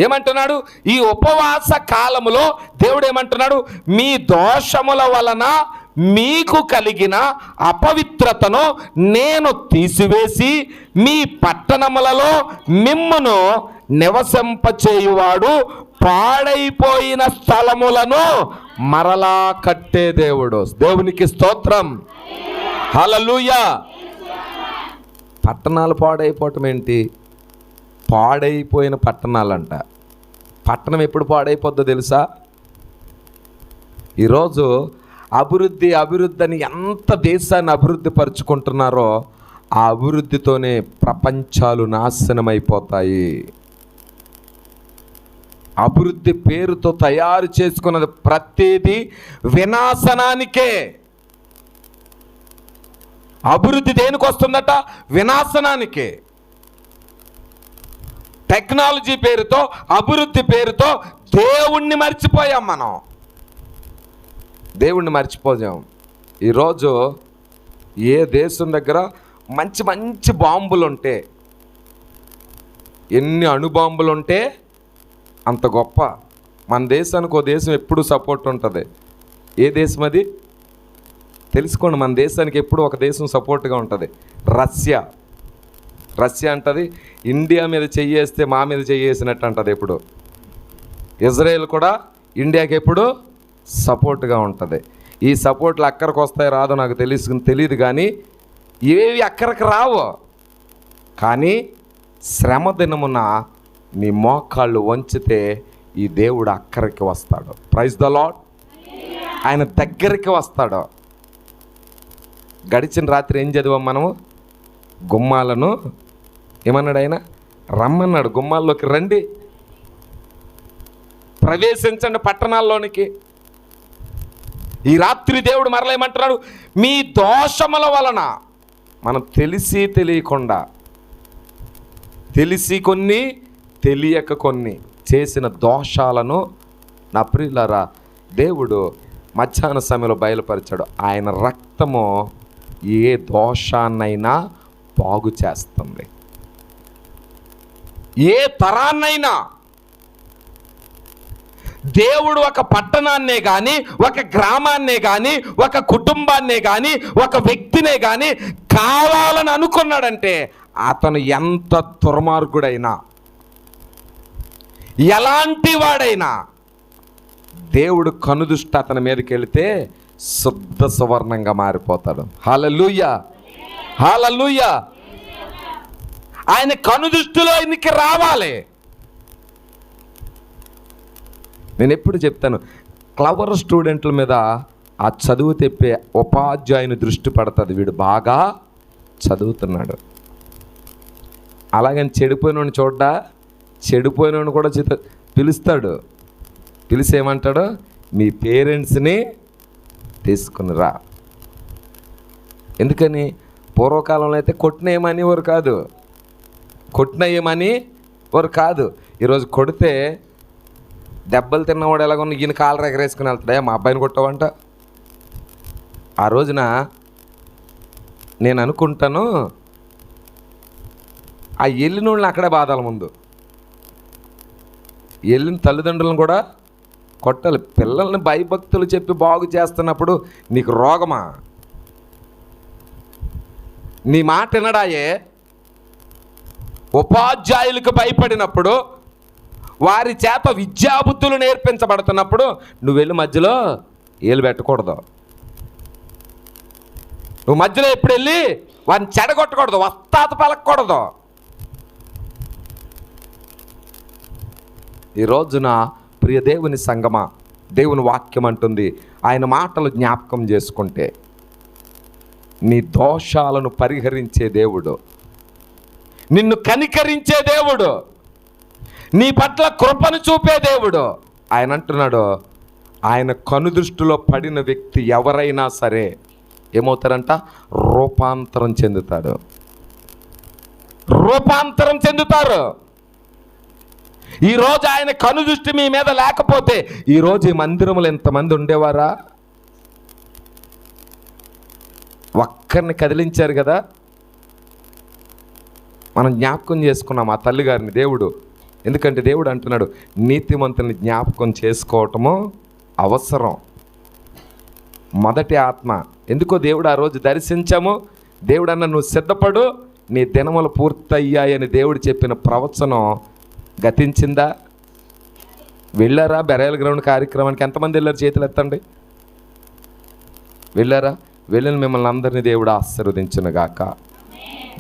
ఏమంటున్నాడు? ఈ ఉపవాస కాలములో దేవుడు ఏమంటున్నాడు? మీ దోషముల వలన మీకు కలిగిన అపవిత్రతను నేను తీసివేసి మీ పట్టణములలో మిమ్మును నివసింపచేయువాడు పాడైపోయిన స్థలములను మరలా కట్టే దేవుడు. దేవునికి స్తోత్రం, హల్లెలూయా. పట్టణాలు పాడైపోవటం ఏంటి? పాడైపోయిన పట్టణాలంట. పట్టణం ఎప్పుడు పాడైపోద్దో తెలుసా? ఈరోజు అభివృద్ధి అని ఎంత దేశాన్ని అభివృద్ధి పరుచుకుంటున్నారో ఆ అభివృద్ధితోనే ప్రపంచాలు నాశనమైపోతాయి. అభివృద్ధి పేరుతో తయారు చేసుకున్నది ప్రతిదీ వినాశనానికే. అభివృద్ధి దేనికి వస్తుందట? వినాశనానికే. టెక్నాలజీ పేరుతో, అభివృద్ధి పేరుతో దేవుణ్ణి మర్చిపోయాం మనం. దేవుణ్ణి మర్చిపోయాం. ఈరోజు ఏ దేశం దగ్గర మంచి మంచి బాంబులు ఉంటే, ఎన్ని అణుబాంబులు ఉంటే అంత గొప్ప. మన దేశానికి ఓ దేశం ఎప్పుడు సపోర్ట్ ఉంటుంది. ఏ దేశం అది తెలుసుకోండి. మన దేశానికి ఎప్పుడు ఒక దేశం సపోర్ట్గా ఉంటుంది. రష్యా అంటది, ఇండియా మీద చెయ్యేస్తే మా మీద చెయ్యేసినట్టు అంటది ఎప్పుడు. ఇజ్రాయెల్ కూడా ఇండియాకి ఎప్పుడు సపోర్ట్గా ఉంటుంది. ఈ సపోర్ట్లు అక్కడికి వస్తాయి రాదో నాకు తెలియదు, కానీ ఇవేవి అక్కడికి రావు. కానీ శ్రమ దినమున నీ మోకాళ్ళు వంచితే ఈ దేవుడు అక్కడికి వస్తాడు. Praise the lord. ఆయన దగ్గరికి వస్తాడు. గడిచిన రాత్రి ఏం చదివాం మనము? గుమ్మాలను ఏమన్నాడు ఆయన? రమ్మన్నాడు. గుమ్మాల్లోకి రండి, ప్రవేశించండి పట్టణాల్లోనికి. ఈ రాత్రి దేవుడు మరలేమంటున్నాడు, మీ దోషముల వలన, మనం తెలిసి తెలియకుండా, తెలిసి కొన్ని తెలియక కొన్ని చేసిన దోషాలను నా ప్రియులారా దేవుడు మధ్యాహ్న సమయంలో బయలుపరిచాడు. ఆయన రక్తము ఏ దోషాన్నైనా బాగు చేస్తుంది. ఏ తరాన్నైనా. దేవుడు ఒక పట్టణాన్నే కానీ, ఒక గ్రామాన్నే కానీ, ఒక కుటుంబాన్నే కానీ, ఒక వ్యక్తినే కానీ కావాలని అనుకున్నాడంటే అతను ఎంత దుర్మార్గుడైనా, ఎలాంటి వాడైనా, దేవుడు కనుదృష్టి అతని మీదకి వెళితే శుద్ధ సువర్ణంగా మారిపోతాడు. హల్లెలూయా, హల్లెలూయా. ఆయన కనుదృష్టిలో ఆయనకి రావాలి. నేను ఎప్పుడు చెప్తాను, క్లవర్ స్టూడెంట్ల మీద ఆ చదువు తెప్పే ఉపాధ్యాయుని దృష్టి పడుతుంది, వీడు బాగా చదువుతున్నాడు. అలాగని చెడిపోయినోడిని చూడ్డా, చెడిపోయినోడిని కూడా పిలుస్తాడు. పిలిచేమంటాడు, మీ పేరెంట్స్ని తీసుకునిరా. ఎందుకని? పూర్వకాలంలో అయితే కొట్టినేయమని వారు కాదు, కొట్టినయ్యమని వారు కాదు. ఈరోజు కొడితే దెబ్బలు తిన్నవాడు ఎలాగొన్న ఈయన కాలు ఎగరేసుకుని వెళ్తాడే, మా అబ్బాయిని కొట్టావంట. ఆ రోజున నేను అనుకుంటాను, ఆ వెళ్ళినోళ్ళని అక్కడే బాధాల ముందు వెళ్ళిన తల్లిదండ్రులను కూడా కొట్టాలి. పిల్లల్ని భయభక్తులు చెప్పి బాగు చేస్తున్నప్పుడు నీకు రోగమా? నీ మాట వినడాయే. ఉపాధ్యాయులకు భయపడినప్పుడు, వారి చేత విద్యాబుద్ధులు నేర్పించబడుతున్నప్పుడు నువ్వు వెళ్ళి మధ్యలో ఏలు పెట్టకూడదు. నువ్వు మధ్యలో ఎప్పుడు వెళ్ళి వారిని చెడగొట్టకూడదు, వస్తాత పలకూడదు. ఈ రోజున ప్రియ దేవుని సంగమా, దేవుని వాక్యం అంటుంది, ఆయన మాటలు జ్ఞాపకం చేసుకుంటే నీ దోషాలను పరిహరించే దేవుడు, నిన్ను కనికరించే దేవుడు, నీ పట్ల కృపను చూపే దేవుడు. ఆయన అంటున్నాడు, ఆయన కనుదృష్టిలో పడిన వ్యక్తి ఎవరైనా సరే ఏమవుతారంట? రూపాంతరం చెందుతాడు. రూపాంతరం చెందుతారు. ఈరోజు ఆయన కనుదృష్టి మీ మీద లేకపోతే ఈరోజు ఈ మందిరంలో ఎంతమంది ఉండేవారా? ఒక్కరిని కదిలించారు కదా. మనం జ్ఞాపకం చేసుకున్నాం ఆ తల్లిగారిని దేవుడు. ఎందుకంటే దేవుడు అంటున్నాడు, నీతిమంతుని జ్ఞాపకం చేసుకోవటము అవసరం. మొదటి ఆత్మ. ఎందుకో దేవుడు ఆ రోజు దర్శించాము. దేవుడు అన్న, నువ్వు సిద్ధపడు, నీ దినములు పూర్తయ్యాయని దేవుడు చెప్పిన ప్రవచనం గతించిందా? వెళ్ళారా? బెరాయల్ గ్రౌండ్ కార్యక్రమానికి ఎంతమంది వెళ్ళారు? చేతులు ఎత్తండి. వెళ్ళారా? వెళ్ళిన మిమ్మల్ని అందరినీ దేవుడు ఆశీర్వదించునుగాక.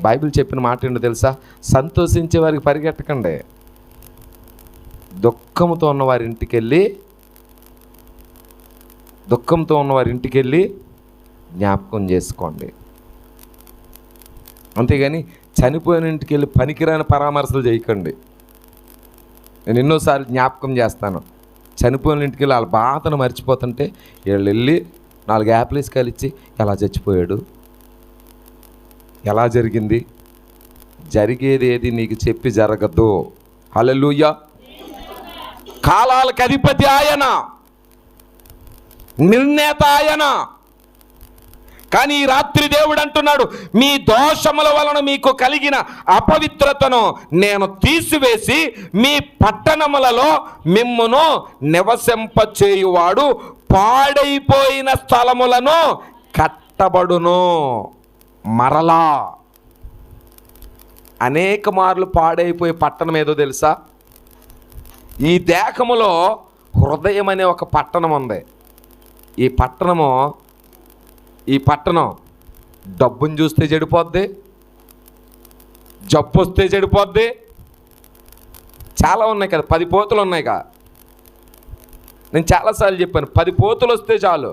బైబిల్ చెప్పిన మాట ఏంటో తెలుసా? సంతోషించే వారికి పరిగెట్టకండి, దుఃఖంతో ఉన్న వారి ఇంటికి వెళ్ళి జ్ఞాపకం చేసుకోండి. అంతేగాని చనిపోయిన ఇంటికి వెళ్ళి పనికిరాని పరామర్శలు చేయకండి. నేను ఎన్నోసార్లు జ్ఞాపకం చేస్తాను, చనిపోయిన ఇంటికి వెళ్ళి వాళ్ళ బాధను మర్చిపోతుంటే వీళ్ళు వెళ్ళి 4 యాపిల్స్ కలిసి ఎలా చచ్చిపోయాడు, ఎలా జరిగింది, జరిగేది ఏది నీకు చెప్పి జరగదు. హల్లెలూయా. కాలాలకు అధిపతి ఆయన, నిర్ణేత ఆయన. కానీ ఈ రాత్రి దేవుడు అంటున్నాడు, మీ దోషముల వలన మీకు కలిగిన అపవిత్రతను నేను తీసివేసి మీ పట్టణములలో మిమ్మును నివసింపచేయువాడు పాడైపోయిన స్థలములను కట్టబడును. మరలా అనేక మార్లు పాడైపోయే పట్టణం ఏదో తెలుసా? ఈ దేహములో హృదయం అనే ఒక పట్టణం ఉంది. ఈ పట్టణం డబ్బును చూస్తే చెడిపోద్ది, జబ్బు వస్తే చెడిపోద్ది. చాలా ఉన్నాయి కదా, 10 పోతులు ఉన్నాయి కదా. నేను చాలాసార్లు చెప్పాను, 10 పోతులు వస్తే చాలు.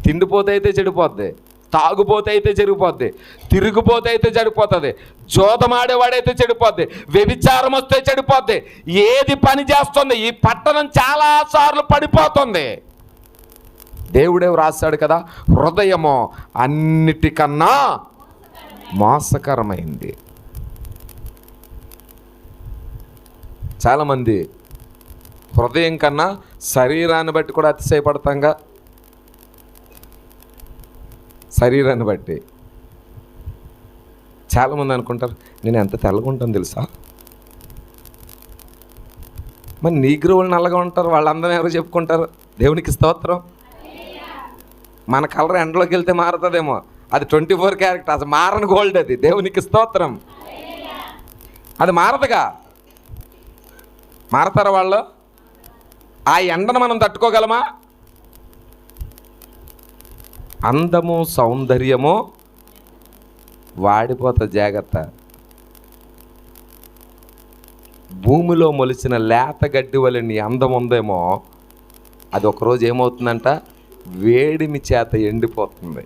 తిండిపోతే అయితే చెడిపోద్ది, తాగుపోతే అయితే చెడిపోద్ది, తిరిగిపోతే అయితే చెడిపోతుంది, జోదమాడేవాడైతే చెడిపోద్ది, వ్యభిచారం వస్తే చెడిపోద్ది. ఏది పని చేస్తుంది? ఈ పట్టణం చాలాసార్లు పడిపోతుంది. దేవుడే వ్రాసాడు కదా, హృదయము అన్నిటికన్నా మోసకరమైంది. చాలామంది హృదయం కన్నా శరీరాన్ని బట్టి కూడా అతిశయపడతాంగా. శరీరాన్ని బట్టి చాలామంది అనుకుంటారు, నేను ఎంత తెల్లగా ఉంటాను తెలుసా. మరి నీగ్రోవులు నల్లగా ఉంటారు, వాళ్ళందరూ ఎవరు చెప్పుకుంటారు? దేవునికి స్తోత్రం. మన కలర్ ఎండలోకి వెళ్తే మారుతుందేమో, అది 24 క్యారెక్టర్, అది మారని గోల్డ్, అది దేవునికి స్తోత్రం. అది మారదుగా. మారతారా వాళ్ళు? ఆ ఎండను మనం తట్టుకోగలమా? అందము సౌందర్యము వాడిపోతుంది, జాగ్రత్త. భూమిలో మొలిచిన లేత గడ్డి వలె నీ అందం ఉందేమో, అది ఒకరోజు ఏమవుతుందంట, వేడిమి చేత ఎండిపోతుంది.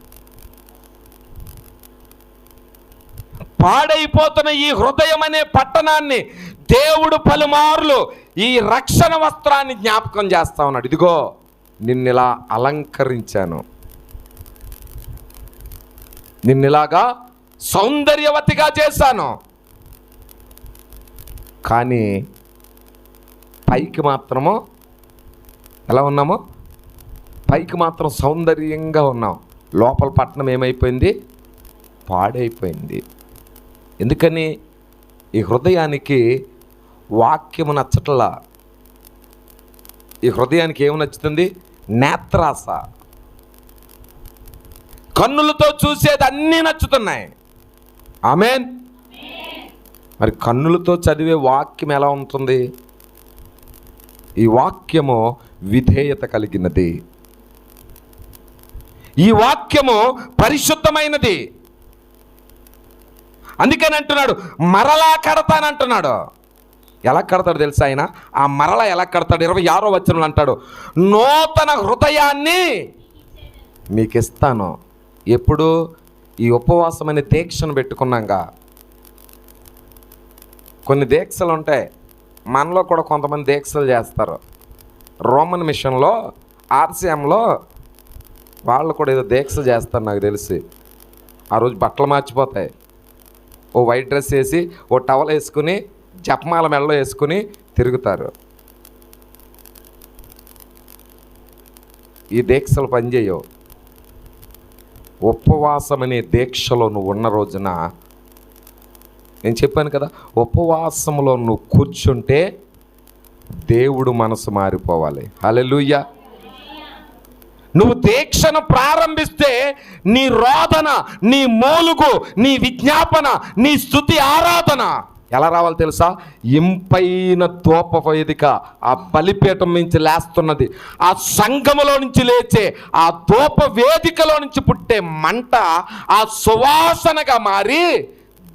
పాడైపోతున్న ఈ హృదయం అనే పట్టణాన్ని దేవుడు పలుమార్లు ఈ రక్షణ వస్త్రాన్ని జ్ఞాపకం చేస్తా ఉన్నాడు. ఇదిగో నిన్నిలా అలంకరించాను, నిన్నిలాగా సౌందర్యవతిగా చేశాను. కానీ పైకి మాత్రము ఎలా ఉన్నామో, పైకి మాత్రం సౌందర్యంగా ఉన్నాం, లోపల పట్టణం ఏమైపోయింది, పాడైపోయింది. ఎందుకని? ఈ హృదయానికి వాక్యము నచ్చట్లా. ఈ హృదయానికి ఏమి నచ్చుతుంది? నేత్రాస. కన్నులతో చూసేది అన్నీ నచ్చుతున్నాయి. ఆమేన్. మరి కన్నులతో చదివే వాక్యం ఎలా ఉంటుంది? ఈ వాక్యము విధేయత కలిగినది, ఈ వాక్యము పరిశుద్ధమైనది. అందుకని అంటున్నాడు, మరలా కడతానంటున్నాడు. ఎలా కడతాడు తెలుసా ఆయన? ఆ మరలా ఎలా కడతాడు? 26వ వచనంలో అంటాడు, నూతన హృదయాన్ని మీకు ఇస్తాను. ఎప్పుడు? ఈ ఉపవాసం అనే దీక్షను పెట్టుకున్నాక. కొన్ని దీక్షలు ఉంటాయి, మనలో కూడా కొంతమంది దీక్షలు చేస్తారు. రోమన్ మిషన్లో, ఆర్సీఎంలో వాళ్ళు కూడా ఏదో దీక్ష చేస్తారు నాకు తెలిసి. ఆ రోజు బట్టలు మార్చిపోతాయి, ఓ వైట్ డ్రెస్ వేసి ఓ టవల్ వేసుకుని జపమాల మెడలో వేసుకుని తిరుగుతారు. ఈ దీక్షలు పనిచేయవు. ఉపవాసం అనే దీక్షలో నువ్వు ఉన్న రోజున, నేను చెప్పాను కదా, ఉపవాసంలో నువ్వు కూర్చుంటే దేవుడు మనసు మారిపోవాలి. హల్లెలూయా. నువ్వు దీక్షను ప్రారంభిస్తే నీ రోదన, నీ మూలుగు, నీ విజ్ఞాపన, నీ స్తుతి ఆరాధన ఎలా రావాలి తెలుసా? ఇంపైన ధూప వేదిక, ఆ బలిపీఠం నుంచి లేస్తున్నది, ఆ సంఘములో నుంచి లేచే ఆ ధూప వేదికలో నుంచి పుట్టే మంట ఆ సువాసనగా మారి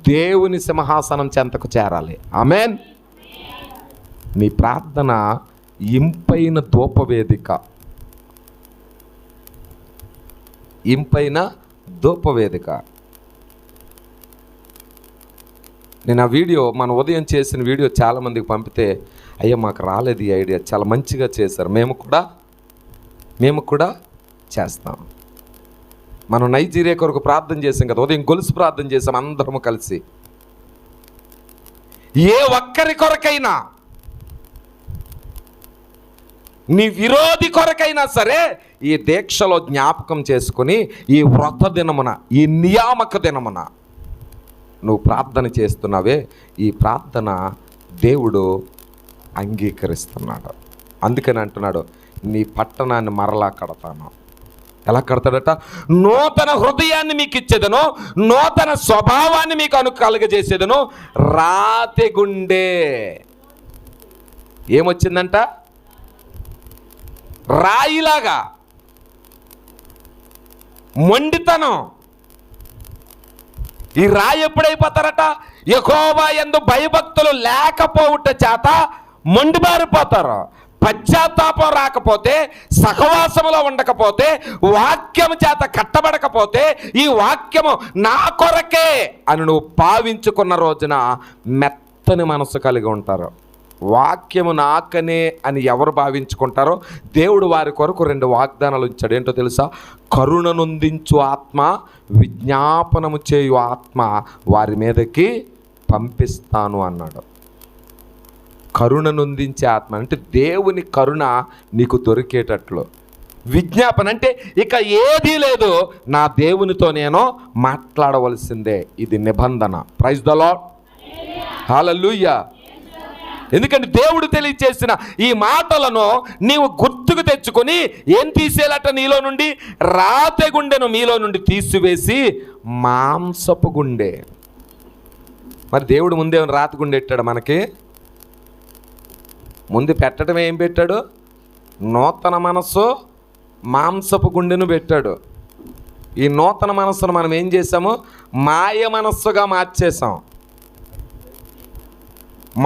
దేవుని సింహాసనం చెంతకు చేరాలి. ఆమేన్. నీ ప్రార్థన ఇంపైన ధూప వేదిక, ఇంపైన ధూపవేదిక. నేను ఆ వీడియో, మన ఉదయం చేసిన వీడియో చాలామందికి పంపితే, అయ్యో మాకు రాలేదు ఈ ఐడియా, చాలా మంచిగా చేశారు, మేము కూడా చేస్తాం. మనం నైజీరియా కొరకు ప్రార్థన చేసాం కదా, ఉదయం గొలుసు ప్రార్థన చేసాం అందరము కలిసి. ఏ ఒక్కరి కొరకైనా, నీ విరోధి కొరకైనా సరే ఈ దీక్షలో జ్ఞాపకం చేసుకుని ఈ వ్రత దినమున, ఈ నియామక దినమున నువ్వు ప్రార్థన చేస్తున్నావే, ఈ ప్రార్థన దేవుడు అంగీకరిస్తున్నాడు. అందుకని అంటున్నాడు, నీ పట్టణాన్ని మరలా కడతాను. ఎలా కడతాడట? నూతన హృదయాన్ని మీకు ఇచ్చేదను, నూతన స్వభావాన్ని మీకు కలుగజేసేదను. రాతి గుండె ఏమొచ్చిందంట? రాయిలాగా మొండితనం. ఈ రాయి ఎప్పుడైపోతారట? యెహోవా యందు భయభక్తులు లేకపోవుట చేత మొండిబారిపోతారు. పశ్చాత్తాపం రాకపోతే, సహవాసములో ఉండకపోతే, వాక్యము చేత కట్టబడకపోతే, ఈ వాక్యము నా కొరకే అని నువ్వు భావించుకున్న రోజున మెత్తని మనసు కలిగి ఉంటారు. వాక్యము నాకనే అని ఎవరు భావించుకుంటారో దేవుడు వారి కొరకు 2 వాగ్దానాలు ఉంచాడు. ఏంటో తెలుసా? కరుణనొందించు ఆత్మ, విజ్ఞాపనము చేయు ఆత్మ వారి మీదకి పంపిస్తాను అన్నాడు. కరుణనొందించే ఆత్మ అంటే దేవుని కరుణ నీకు దొరికేటట్లు. విజ్ఞాపన అంటే ఇక ఏదీ లేదు, నా దేవునితో నేను మాట్లాడవలసిందే. ఇది నిబంధన. ప్రైజ్ ద లార్డ్, హల్లెలూయా. ఎందుకంటే దేవుడు తెలియచేసిన ఈ మాటలను నీవు గుర్తుకు తెచ్చుకొని ఏం తీసేయాలట? నీలో నుండి రాతి గుండెను మీలో నుండి తీసివేసి మాంసపు గుండె. మరి దేవుడు ముందే రాతి గుండె పెట్టాడు మనకి. ముందు పెట్టడం ఏం పెట్టాడు? నూతన మనస్సు, మాంసపు గుండెను పెట్టాడు. ఈ నూతన మనస్సును మనం ఏం చేసాము? మాయ మనస్సుగా మార్చేసాం.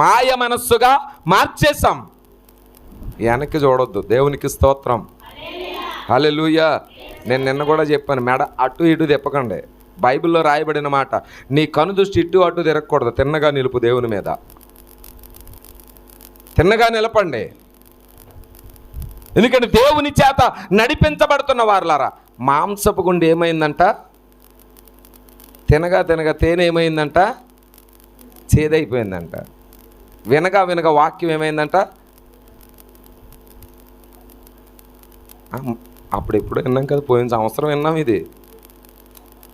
మాయ మనస్సుగా మార్చేసాం. వెనక్కి చూడొద్దు. దేవునికి స్తోత్రం, హల్లెలూయా. నేను నిన్న కూడా చెప్పాను, మెడ అటు ఇటు తిప్పకండి. బైబిల్లో రాయబడిన మాట, నీ కనుదృష్టి ఇటు అటు తిరగకూడదు. తిన్నగా నిలుపు దేవుని మీద, తిన్నగా నిలపండి. ఎందుకంటే దేవుని చేత నడిపించబడుతున్న వారులారా, మాంసపు గుండె ఏమైందంట? తినగా తినగా తేనె ఏమైందంట? చేదైపోయిందంట. వినగా వినగా వాక్యం ఏమైందంట? అప్పుడు ఎప్పుడు విన్నాం కదా, పోయిన సంవత్సరం విన్నాం. ఇది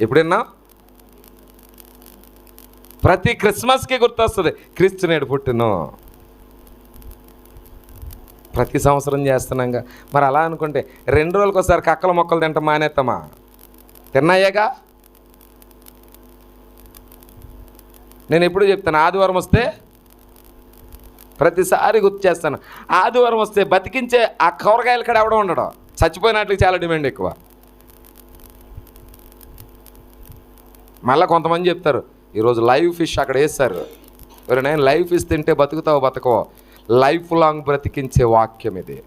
ఎప్పుడు విన్నాం? ప్రతి క్రిస్మస్కి గుర్తొస్తుంది, క్రీస్తు నేడు పుట్టిను. ప్రతి సంవత్సరం చేస్తున్నాంగా. మరి అలా అనుకుంటే 2 రోజులకు ఒకసారి కక్కల మొక్కలు తింటాం మానేస్తామా? తిన్నాయేగా. నేను ఎప్పుడు చెప్తాను, ఆదివారం వస్తే ప్రతిసారి గుర్తు చేస్తాను, ఆదివారం వస్తే బతికించే ఆ కూరగాయల కాడ ఎవడో ఉండడం, చచ్చిపోయినట్లకి చాలా డిమాండ్ ఎక్కువ. మళ్ళీ కొంతమంది చెప్తారు, ఈరోజు లైవ్ ఫిష్ అక్కడ వేస్తారు. నేను లైవ్ ఫిష్ తింటే బతుకుతావు బతకవో, లైఫ్ లాంగ్ బ్రతికించే వాక్యం ఇది.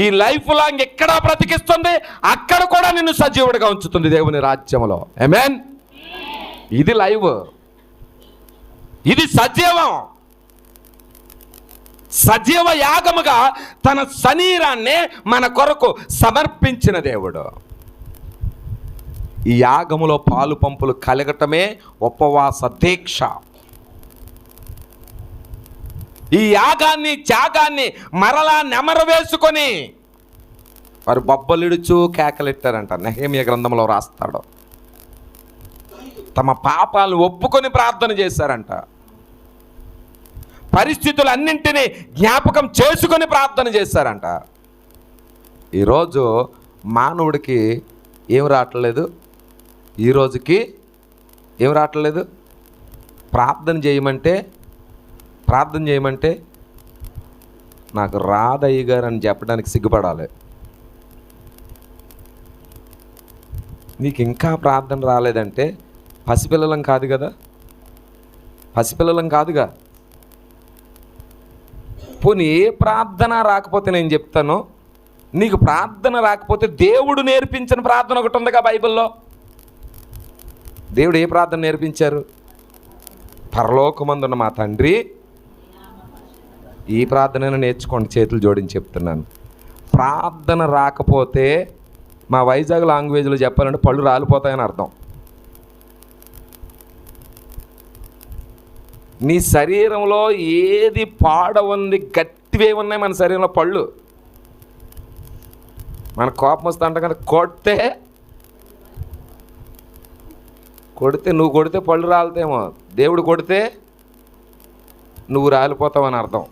ఈ లైఫ్ లాంగ్ ఎక్కడా బ్రతికిస్తుంది, అక్కడ కూడా నిన్ను సజీవుడిగా ఉంచుతుంది దేవుని రాజ్యంలో. ఆమేన్. ఇది లైవ్, ఇది సజీవం. సజీవ యాగముగా తన శరీరాన్నే మన కొరకు సమర్పించిన దేవుడు. ఈ యాగములో పాలు పంపులు కలగటమే ఉపవాస దీక్ష. ఈ యాగాన్ని త్యాగాన్ని మరలా నెమరు వేసుకొని వారు బొబ్బలిడుచు కేకలెట్టారంట. నెహెమ్యా గ్రంథంలో రాస్తాడు. తమ పాపాలను ఒప్పుకొని ప్రార్థన చేశారంట. పరిస్థితులన్నింటినీ జ్ఞాపకం చేసుకొని ప్రార్థన చేశారంట. ఈరోజు మానవుడికి ఏం రావట్లేదు, ఈ రోజుకి ఏం రావట్లేదు. ప్రార్థన చేయమంటే నాకు రాదయ్య గారు అని చెప్పడానికి సిగ్గుపడాలి. నీకు ఇంకా ప్రార్థన రాలేదంటే పసిపిల్లలం కాదు కదా, పసిపిల్లలం కాదుగా. పోనీ ఏ ప్రార్థన రాకపోతే నేను చెప్తాను, నీకు ప్రార్థన రాకపోతే దేవుడు నేర్పించిన ప్రార్థన ఒకటి ఉందిగా బైబిల్లో. దేవుడు ఏ ప్రార్థన నేర్పించారు? పరలోకమందున్న మా తండ్రి, ఈ ప్రార్థనను నేర్చుకోండి. చేతులు జోడించి చెప్తున్నాను. ప్రార్థన రాకపోతే మా వైజాగ్ లాంగ్వేజ్లో చెప్పాలంటే పళ్ళు రాలిపోతాయని అర్థం. నీ శరీరంలో ఏది పాడవంది, గట్టివే ఉన్నాయి మన శరీరంలో పళ్ళు. మన కోపం వస్తే అంట కదా, కొడితే నువ్వు కొడితే పళ్ళు రాలుతాయేమో, దేవుడు కొడితే నువ్వు రాలిపోతావని అర్థం.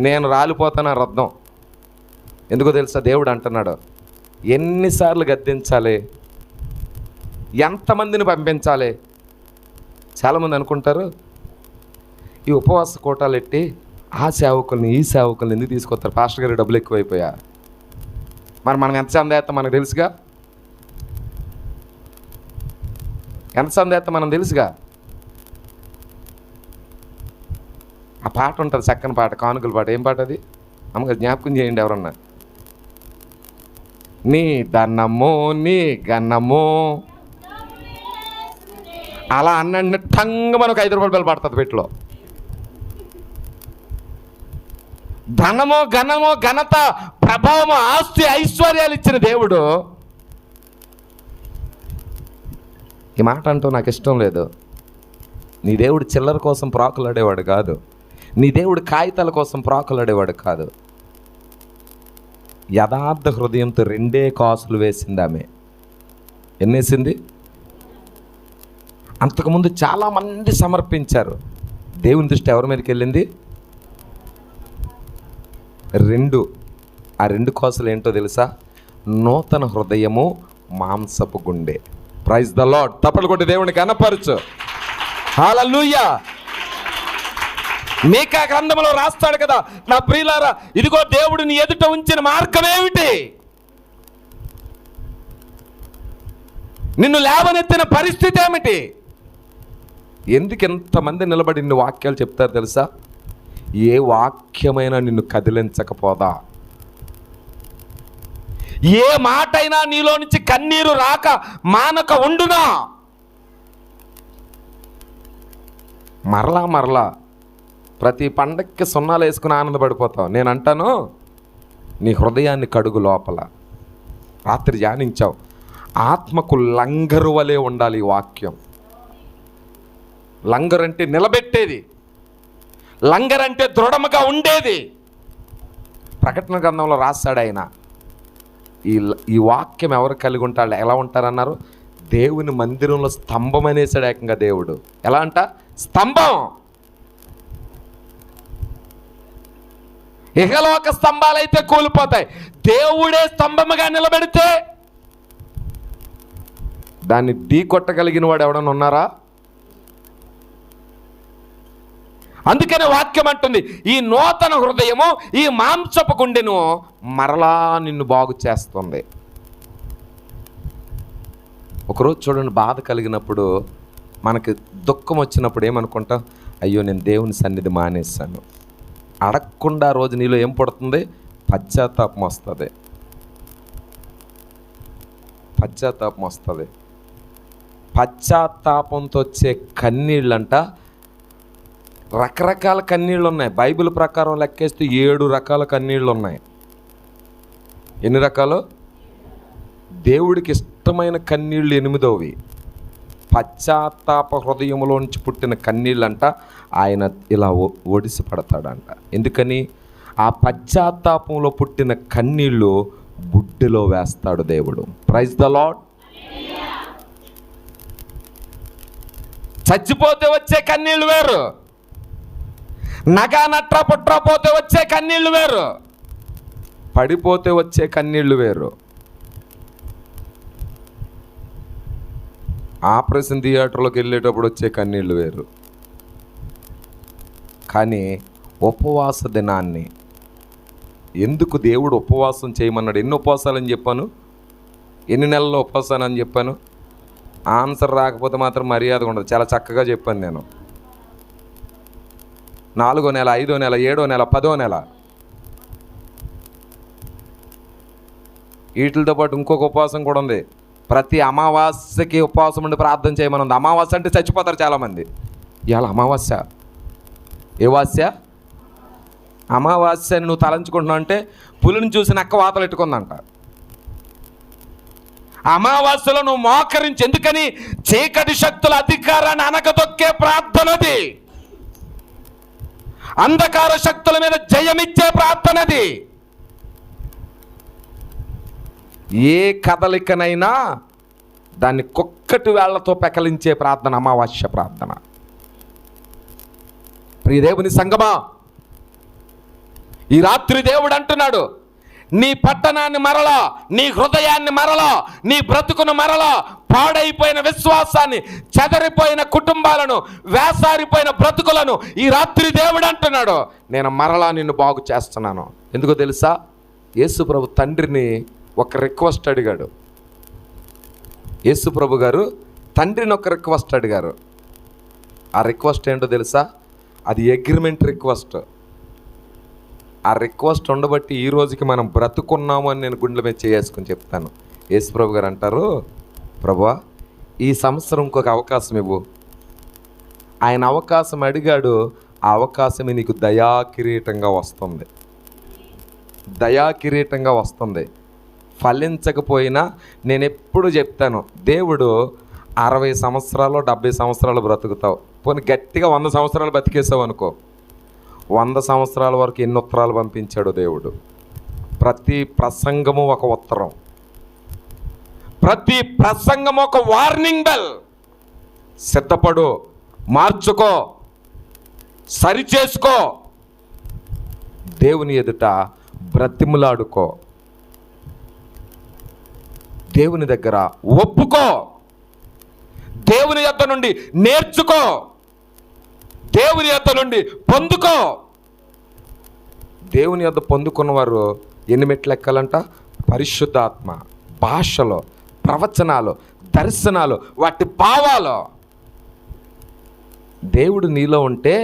నేను రాలిపోతానని అర్థం. ఎందుకో తెలుసా? దేవుడు అంటున్నాడు, ఎన్నిసార్లు గద్దించాలి, ఎంతమందిని పంపించాలి. చాలామంది అనుకుంటారు, ఈ ఉపవాస కోటాలు ఎట్టి ఆ సేవకుల్ని ఈ సేవకుల్ని ఎందుకు తీసుకొస్తారు, పాస్టర్ గారి డబ్బులు ఎక్కువైపోయా. మరి మనం ఎంత సందేహం మనకు తెలుసుగా, ఎంత సందేహం మనం తెలుసుగా. ఆ పాట ఉంటుంది, చక్కని పాట, కానుకల పాట. ఏం పాట అది? అమ్మగా జ్ఞాపకం చేయండి ఎవరన్నా. నీ దన్నము నీ గన్నము అలా అన్న టంగ మనకు 5 రూపాయల బిల్లు పడుతుంది పెట్టులో. ధనము, ఘనము, ఘనత, ప్రభావము, ఆస్తి, ఐశ్వర్యాలు ఇచ్చిన దేవుడు, ఈ మాట అంటూ నాకు ఇష్టం లేదు, నీ దేవుడు చిల్లర కోసం ప్రాకులాడేవాడు కాదు. నీ దేవుడు కాగితాల కోసం ప్రాకులాడేవాడు కాదు. యథార్థ హృదయంతో 2 కాసులు వేసింది ఆమె. ఎన్నేసింది? అంతకుముందు చాలామంది సమర్పించారు. దేవుని దృష్టి ఎవరి మీదకి వెళ్ళింది? 2. ఆ 2 కాసులు ఏంటో తెలుసా? నూతన హృదయము, మాంసపు గుండె. Praise the lord. తప్పలు కొట్టి దేవుని కనపరచు. హల్లెలూయా. మీకా గ్రంథంలో రాస్తాడు కదా, నా ప్రియులారా, ఇదిగో దేవుడు నీ ఎదుట ఉంచిన మార్గం ఏమిటి? నిన్ను లేవనెత్తిన పరిస్థితి ఏమిటి? ఎందుకు ఎంతమంది నిలబడి ఇన్ని వాక్యాలు చెప్తారు తెలుసా? ఏ వాక్యమైనా నిన్ను కదిలించకపోదా? ఏ మాటైనా నీలో నుంచి కన్నీరు రాక మానక ఉండునా? మరలా ప్రతి పండక్కి సున్నాలు వేసుకుని ఆనందపడిపోతావు. నేను అంటాను, నీ హృదయాన్ని కడుగు. లోపల రాత్రి ధ్యానించావు, ఆత్మకు లంగరు వలె ఉండాలి ఈ వాక్యం. లంగర్ అంటే నిలబెట్టేది, లంగర్ అంటే దృఢముగా ఉండేది. ప్రకటన గ్రంథంలో రాస్తాడు ఆయన, ఈ వాక్యం ఎవరు కలిగి ఉంటాడు, ఎలా ఉంటారన్నారు? దేవుని మందిరంలో స్తంభం అనేసాడు ఏకంగా దేవుడు. ఎలా అంట? స్తంభం. ఇహలోక స్తంభాలైతే కూలిపోతాయి, దేవుడే స్తంభముగా నిలబెడితే దాన్ని ఢీకొట్టగలిగిన వాడు ఎవడన్నా ఉన్నారా? అందుకనే వాక్యం అంటుంది, ఈ నూతన హృదయము, ఈ మాంసపు గుండెను మరలా నిన్ను బాగు చేస్తుంది. ఒకరోజు చూడండి, బాధ కలిగినప్పుడు, మనకి దుఃఖం వచ్చినప్పుడు ఏమనుకుంటాం? అయ్యో, నేను దేవుని సన్నిధి మానేశాను. అడగకుండా రోజు నీలో ఏం పుడుతుంది? పశ్చాత్తాపం వస్తుంది. పశ్చాత్తాపం వస్తుంది. పశ్చాత్తాపంతో వచ్చే కన్నీళ్ళంట, రకరకాల కన్నీళ్ళు ఉన్నాయి. బైబిల్ ప్రకారం లెక్కేస్తే 7 రకాల కన్నీళ్ళు ఉన్నాయి. ఎన్ని రకాలు? దేవుడికి ఇష్టమైన కన్నీళ్ళు 8వ. పశ్చాత్తాప హృదయంలోంచి పుట్టిన కన్నీళ్ళంట ఆయన ఇలా ఒడిసి పడతాడంట. ఎందుకని? ఆ పశ్చాత్తాపంలో పుట్టిన కన్నీళ్ళు బుడ్డిలో వేస్తాడు దేవుడు. Praise the lord. చచ్చిపోతే వచ్చే కన్నీళ్ళు వేరు, నగా నట్ర పుట్ర పోతే వచ్చే కన్నీళ్ళు వేరు, పడిపోతే వచ్చే కన్నీళ్ళు వేరు. ఆపరేషన్ థియేటర్లోకి వెళ్ళేటప్పుడు వచ్చే కన్నీళ్ళు వేరు. కానీ ఉపవాస దినాన్ని ఎందుకు దేవుడు ఉపవాసం చేయమన్నాడు? ఎన్ని ఉపవాసాలని చెప్పాను? ఎన్ని నెలల్లో ఉపవాసాలు అని చెప్పాను? ఆన్సర్ రాకపోతే మాత్రం మర్యాద ఉండదు. చాలా చక్కగా చెప్పాను నేను. 4వ నెల, 5వ నెల, 7వ నెల, 10వ నెల. వీటితో పాటు ఇంకొక ఉపవాసం కూడా ఉంది. ప్రతి అమావాస్యకి ఉపవాసం ఉండి ప్రార్థన చేయమని ఉంది. అమావాస్య అంటే చచ్చిపోతారు చాలామంది. ఇవాళ అమావాస్య. ఏ వాస్య? అమావాస్యని నువ్వు తలంచుకుంటున్నావు అంటే పులిని చూసి నక్క వాతలు ఎట్టుకుందంట. అమావాస్యలో నువ్వు మోకరించి, ఎందుకని? చీకటి శక్తుల అధికారాన్ని అనగదొక్కే ప్రార్థనది, అంధకార శక్తుల మీద జయమిచ్చే ప్రార్థనది. ఏ కదలికనైనా దాన్ని కుక్కటి వేళ్లతో పెకలించే ప్రార్థన అమావాస్య ప్రార్థన. ప్రియదేవుని సంగమా, ఈ రాత్రి దేవుడు అంటున్నాడు, నీ పట్టణాన్ని మరలా, నీ హృదయాన్ని మరలా, నీ బ్రతుకును మరలా, పాడైపోయిన విశ్వాసాన్ని, చెదరిపోయిన కుటుంబాలను, వేసారిపోయిన బ్రతుకులను ఈ రాత్రి దేవుడు అంటున్నాడు, నేను మరలా నిన్ను బాగు చేస్తున్నాను. ఎందుకో తెలుసా? యేసు ప్రభు తండ్రిని ఒక రిక్వెస్ట్ అడిగాడు. యేసు ప్రభు గారు తండ్రిని ఒక రిక్వెస్ట్ అడిగారు. ఆ రిక్వెస్ట్ ఏంటో తెలుసా? అది అగ్రిమెంట్ రిక్వెస్ట్. ఆ రిక్వెస్ట్ ఉండబట్టి ఈ రోజుకి మనం బ్రతుకున్నాము అని నేను గుండెల మీద చేసుకుని చెప్తాను. యేసు ప్రభు గారు అంటారు, ప్రభువా, ఈ సంవత్సరం ఇంకొక అవకాశం ఇవ్వు. ఆయన అవకాశం అడిగాడు. ఆ అవకాశమే నీకు దయా కిరీటంగా వస్తుంది. దయా కిరీటంగా వస్తుంది. ఫలించకపోయినా నేను ఎప్పుడు చెప్తాను, దేవుడు 60 సంవత్సరాలు 70 సంవత్సరాలు బ్రతుకుతావు, పోనీ గట్టిగా 100 సంవత్సరాలు బతికేసావు అనుకో, 100 సంవత్సరాల వరకు ఎన్ని ఉత్తరాలు పంపించాడు దేవుడు. ప్రతి ప్రసంగము ఒక ఉత్తరం, ప్రతి ప్రసంగము ఒక వార్నింగ్ బెల్. సిద్ధపడు, మార్చుకో, సరిచేసుకో, దేవుని ఎదుట బ్రతిములాడుకో, దేవుని దగ్గర ఒప్పుకో, దేవుని యొద్ద నుండి నేర్చుకో, దేవుని యొద్ద నుండి పొందుకో. దేవుని యొద్ద పొందుకున్నవారు ఎన్ని మెట్లు ఎక్కాలంట? పరిశుద్ధాత్మ, భాషలో, ప్రవచనాలు, దర్శనాలు, వాటి భావాలు. దేవుడు నీలో ఉంటే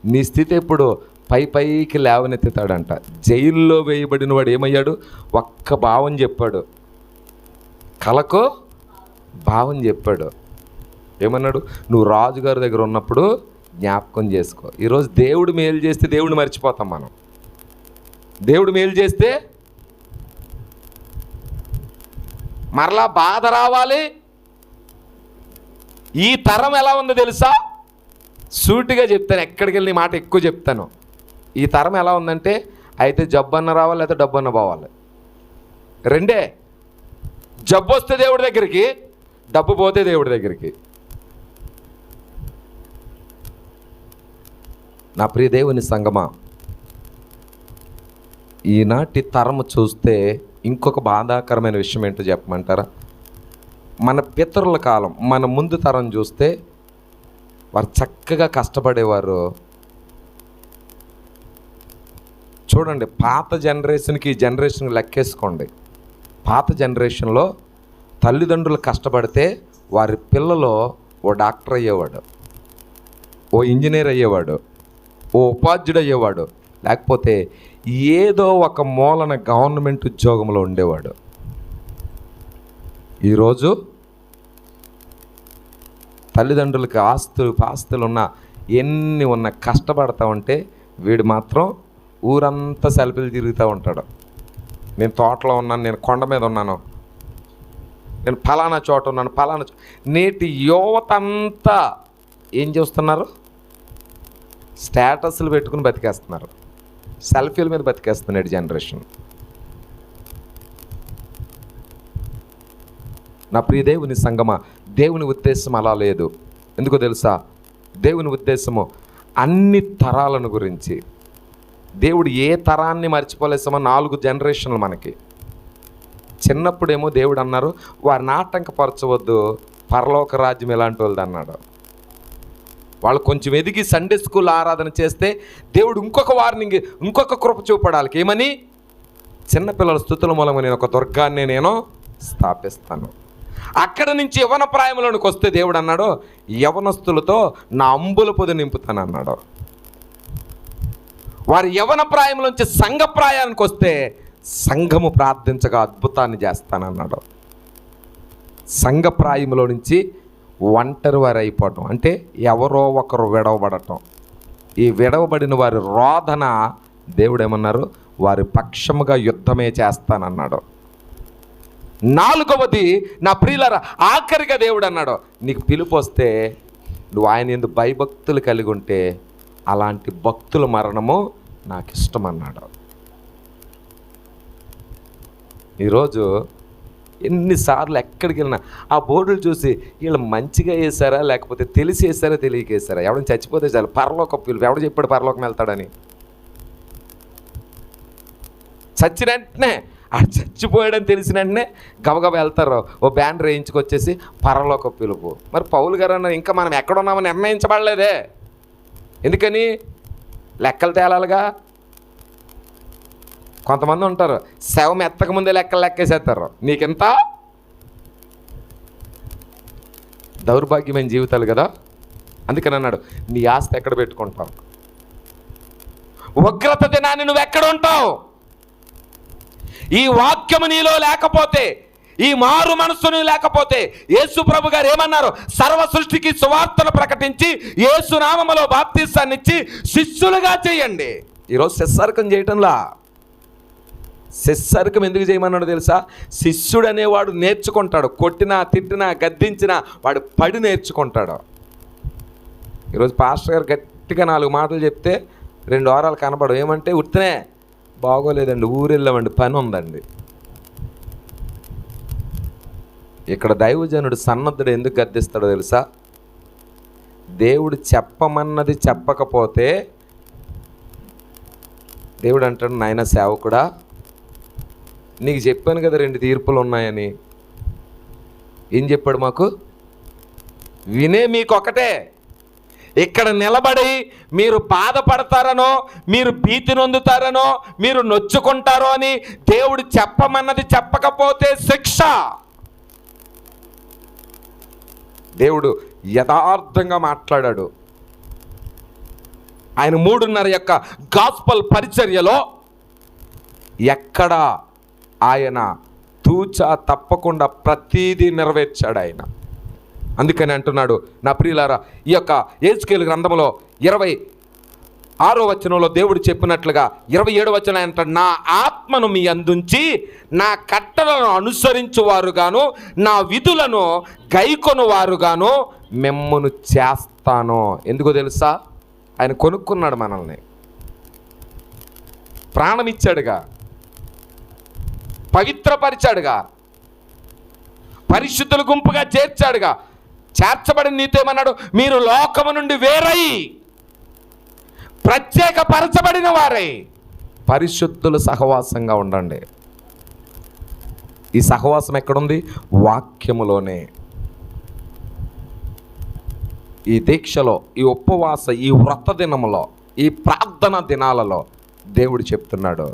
నీ స్థితి ఎప్పుడు పైకి లేవనెత్తుతాడంట. జైల్లో వేయబడిన వాడు ఏమయ్యాడు? ఒక్క భావం చెప్పాడు, కలకు భావం చెప్పాడు. ఏమన్నాడు? నువ్వు రాజుగారి దగ్గర ఉన్నప్పుడు జ్ఞాపకం చేసుకో. ఈరోజు దేవుడు మేలు చేస్తే దేవుడిని మర్చిపోతాం మనం. దేవుడు మేలు చేస్తే మరలా బాధ రావాలి. ఈ తరం ఎలా ఉందో తెలుసా? సూటిగా చెప్తాను, ఎక్కడికి వెళ్ళి మాట ఎక్కువ చెప్తాను. ఈ తరం ఎలా ఉందంటే, అయితే జబ్బు అన్న రావాలి, లేకపోతే డబ్బు అన్న పోవాలి, రెండే. జబ్బు వస్తే దేవుడి దగ్గరికి, డబ్బు పోతే దేవుడి దగ్గరికి. నా ప్రియ దేవుని సంగమా, ఈనాటి తరము చూస్తే ఇంకొక బాధాకరమైన విషయం ఏంటో చెప్పమంటారా? మన పితరుల కాలం, మన ముందు తరం చూస్తే వారు చక్కగా కష్టపడేవారు. చూడండి, పాత జనరేషన్కి ఈ జనరేషన్కి లెక్కేసుకోండి. పాత జనరేషన్లో తల్లిదండ్రులు కష్టపడితే వారి పిల్లలు ఓ డాక్టర్ అయ్యేవాడు, ఓ ఇంజనీర్ అయ్యేవాడు, ఓ ఉపాధ్యుడు అయ్యేవాడు, లేకపోతే ఏదో ఒక మూలన గవర్నమెంట్ ఉద్యోగంలో ఉండేవాడు. ఈరోజు తల్లిదండ్రులకి ఆస్తులు ఉన్న ఎన్ని ఉన్న కష్టపడతా ఉంటే వీడు మాత్రం ఊరంతా సెల్ఫీలు తిరుగుతూ ఉంటాడు. నేను తోటలో ఉన్నాను, నేను కొండ మీద ఉన్నాను, నేను ఫలానా చోట ఉన్నాను, ఫలానా నేటి యువత అంతా ఏం చేస్తున్నారు? స్టేటస్లు పెట్టుకుని బతికేస్తున్నారు, సెల్ఫీల మీద బతికేస్తున్నాడు జనరేషన్. నా ప్రియ దేవుని సంగమా, దేవుని ఉద్దేశం అలా లేదు. ఎందుకో తెలుసా? దేవుని ఉద్దేశము అన్ని తరాలను గురించి. దేవుడు ఏ తరాన్ని మర్చిపోలేసామో 4 జనరేషన్లు మనకి. చిన్నప్పుడేమో దేవుడు అన్నారు, వారిని ఆటంకపరచవద్దు, పరలోక రాజ్యం ఎలాంటి వాళ్ళది అన్నాడు. వాళ్ళు కొంచెం ఎదిగి సండే స్కూల్ ఆరాధన చేస్తే దేవుడు ఇంకొక వార్నింగ్, ఇంకొక కృప చూపడాలి. ఏమని? చిన్నపిల్లల స్తుతుల మూలంగా నేను ఒక దుర్గాన్ని నేను స్థాపిస్తాను. అక్కడ నుంచి యవన ప్రాయంలోనికి వస్తే దేవుడు అన్నాడు, యవనస్తులతో నా అంబుల పొది నింపుతాను అన్నాడు. వారి యవన ప్రాయంలోంచి సంఘ ప్రాయానికి వస్తే సంఘము ప్రార్థించగా అద్భుతాన్ని చేస్తానన్నాడు. సంఘ ప్రాయంలో నుంచి ఒంటరి వారు అయిపోవటం అంటే ఎవరో ఒకరు విడవబడటం. ఈ విడవబడిన వారి రోదన దేవుడు ఏమన్నారు? వారి పక్షముగా యుద్ధమే చేస్తానన్నాడు. 4వది నా ప్రియులారా, ఆఖరిగా దేవుడు అన్నాడు, నీకు పిలుపు వస్తే నువ్వు ఆయన యందు భయభక్తులు కలిగి ఉంటే అలాంటి భక్తుల మరణము నాకు ఇష్టం అన్నాడు. ఈరోజు ఎన్నిసార్లు ఎక్కడికి వెళ్ళినా ఆ బోర్డులు చూసి వీళ్ళు మంచిగా వేసారా లేకపోతే తెలిసి వేసారా తెలియక వేసారా, ఎవడని చచ్చిపోతే చాలు పరలోక పిలుపు. ఎవడు చెప్పాడు పరలోకం వెళ్తాడని? చచ్చిన వెంటనే చచ్చిపోయాడని తెలిసిన వెంటనే గబగబా వెళ్తారు, ఓ బ్యానర్ వేయించుకొచ్చేసి పరలోక పిలుపు. మరి పౌలు గారు అన్నారు, ఇంకా మనం ఎక్కడున్నామని నిర్ణయించబడలేదే, ఎందుకని? లెక్కలు తేలాలిగా. కొంతమంది ఉంటారు శవం ఎత్తక ముందే లెక్కేసేస్తారు. నీకెంత దౌర్భాగ్యమైన జీవితాలు కదా. అందుకని అన్నాడు, నీ ఆస్తి ఎక్కడ పెట్టుకుంటావు? ఉగ్రత దినాన్ని నువ్వు ఎక్కడ ఉంటావు? ఈ వాక్యము నీలో లేకపోతే, ఈ మారు మనస్సును లేకపోతే, యేసు ప్రభు గారు ఏమన్నారు? సర్వ సృష్టికి సువార్తను ప్రకటించి యేసు నామములో బాప్తిసాన్ని ఇచ్చి శిష్యులుగా చేయండి. ఈరోజు శిష్యర్కం చేయటంలా శిష్యరికం ఎందుకు చేయమన్నాడు తెలుసా? శిష్యుడు అనేవాడు నేర్చుకుంటాడు. కొట్టినా తిట్టినా గద్దించినా వాడు పడి నేర్చుకుంటాడు. ఈరోజు పాస్టర్ గారు గట్టిగా 4 మాటలు చెప్తే 2 వారాలు కనపడవు. ఏమంటే ఉత్తనే బాగోలేదండి, ఊరెళ్ళామండి, పని ఉందండి. ఇక్కడ దైవజనుడు సన్నద్ధుడు ఎందుకు గద్దిస్తాడో తెలుసా? దేవుడు చెప్పమన్నది చెప్పకపోతే దేవుడు అంటాడు, నాయన సేవకుడా, నీకు చెప్పాను కదా 2 తీర్పులు ఉన్నాయని. ఏం చెప్పాడు మాకు? వినే మీకు ఒకటే. ఇక్కడ నిలబడి మీరు బాధపడతారనో, మీరు భీతి నొందుతారనో, మీరు నొచ్చుకుంటారో అని దేవుడు చెప్పమన్నది చెప్పకపోతే శిక్ష. దేవుడు యథార్థంగా మాట్లాడాడు. ఆయన 3.5 యొక్క గాస్పల్ పరిచర్యలో ఎక్కడ ఆయన తూచా తప్పకుండా ప్రతీదీ నెరవేర్చాడు ఆయన. అందుకని అంటున్నాడు, నా ప్రియులారా, ఈ యొక్క యెహెజ్కేలు గ్రంథంలో 26వ వచనంలో దేవుడు చెప్పినట్లుగా 27వ వచనం అంటాడు, నా ఆత్మను మీ అందుంచి నా కట్టడలను అనుసరించువారుగాను నా విధులను గైకొనువారుగాను మిమ్మును చేస్తాను. ఎందుకో తెలుసా? ఆయన కొనుక్కున్నాడు మనల్ని, ప్రాణం ఇచ్చాడుగా, పవిత్రపరిచాడుగా, పరిశుద్ధుల గుంపుగా చేర్చాడుగా. చేర్చబడిన నీతో ఏమన్నాడు? మీరు లోకము నుండి వేరై ప్రత్యేకపరచబడిన వారై పరిశుద్ధుల సహవాసంగా ఉండండి. ఈ సహవాసం ఎక్కడుంది? వాక్యములోనే. ఈ దీక్షలో, ఈ ఉపవాస, ఈ వ్రత దినములో, ఈ ప్రార్థన దినాలలో దేవుడు చెప్తున్నాడు,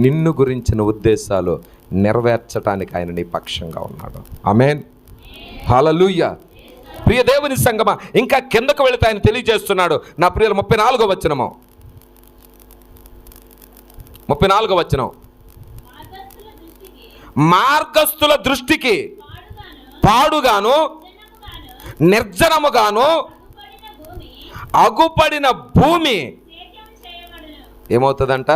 నిన్ను గురించిన ఉద్దేశాలు నెరవేర్చడానికి ఆయన నీ పక్షంగా ఉన్నాడు. ఆమేన్, హల్లెలూయా. ప్రియ దేవుని సంగమా, ఇంకా కిందకు వెళితే ఆయన తెలియజేస్తున్నాడు. నా ప్రియుల 34వ వచనము, 34వ వచనం, మార్గస్థుల దృష్టికి పాడుగాను నిర్జనముగాను అగుపడిన భూమి ఏమవుతుందంట?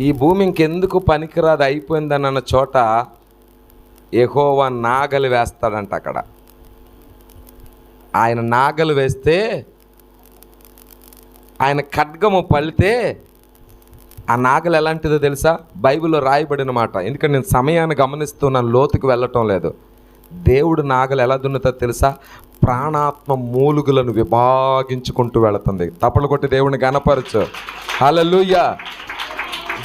ఈ భూమి ఇంకెందుకు పనికిరాదు అయిపోయిందన్న చోట యెహోవా నాగలి వేస్తాడంట. అక్కడ ఆయన నాగలి వేస్తే, ఆయన ఖడ్గము పలితే ఆ నాగలి ఎలాంటిదో తెలుసా? బైబిల్లో రాయబడిన మాట. ఎందుకంటే నేను సమయాన్ని గమనిస్తున్నాను, లోతుకు వెళ్ళటం లేదు. దేవుడు నాగలి ఎలా దున్నుతుందో తెలుసా? ప్రాణాత్మ మూలుగులను విభాగించుకుంటూ వెళుతుంది. తప్పలు కొట్టి దేవుని గణపరచు. హల్లెలూయా.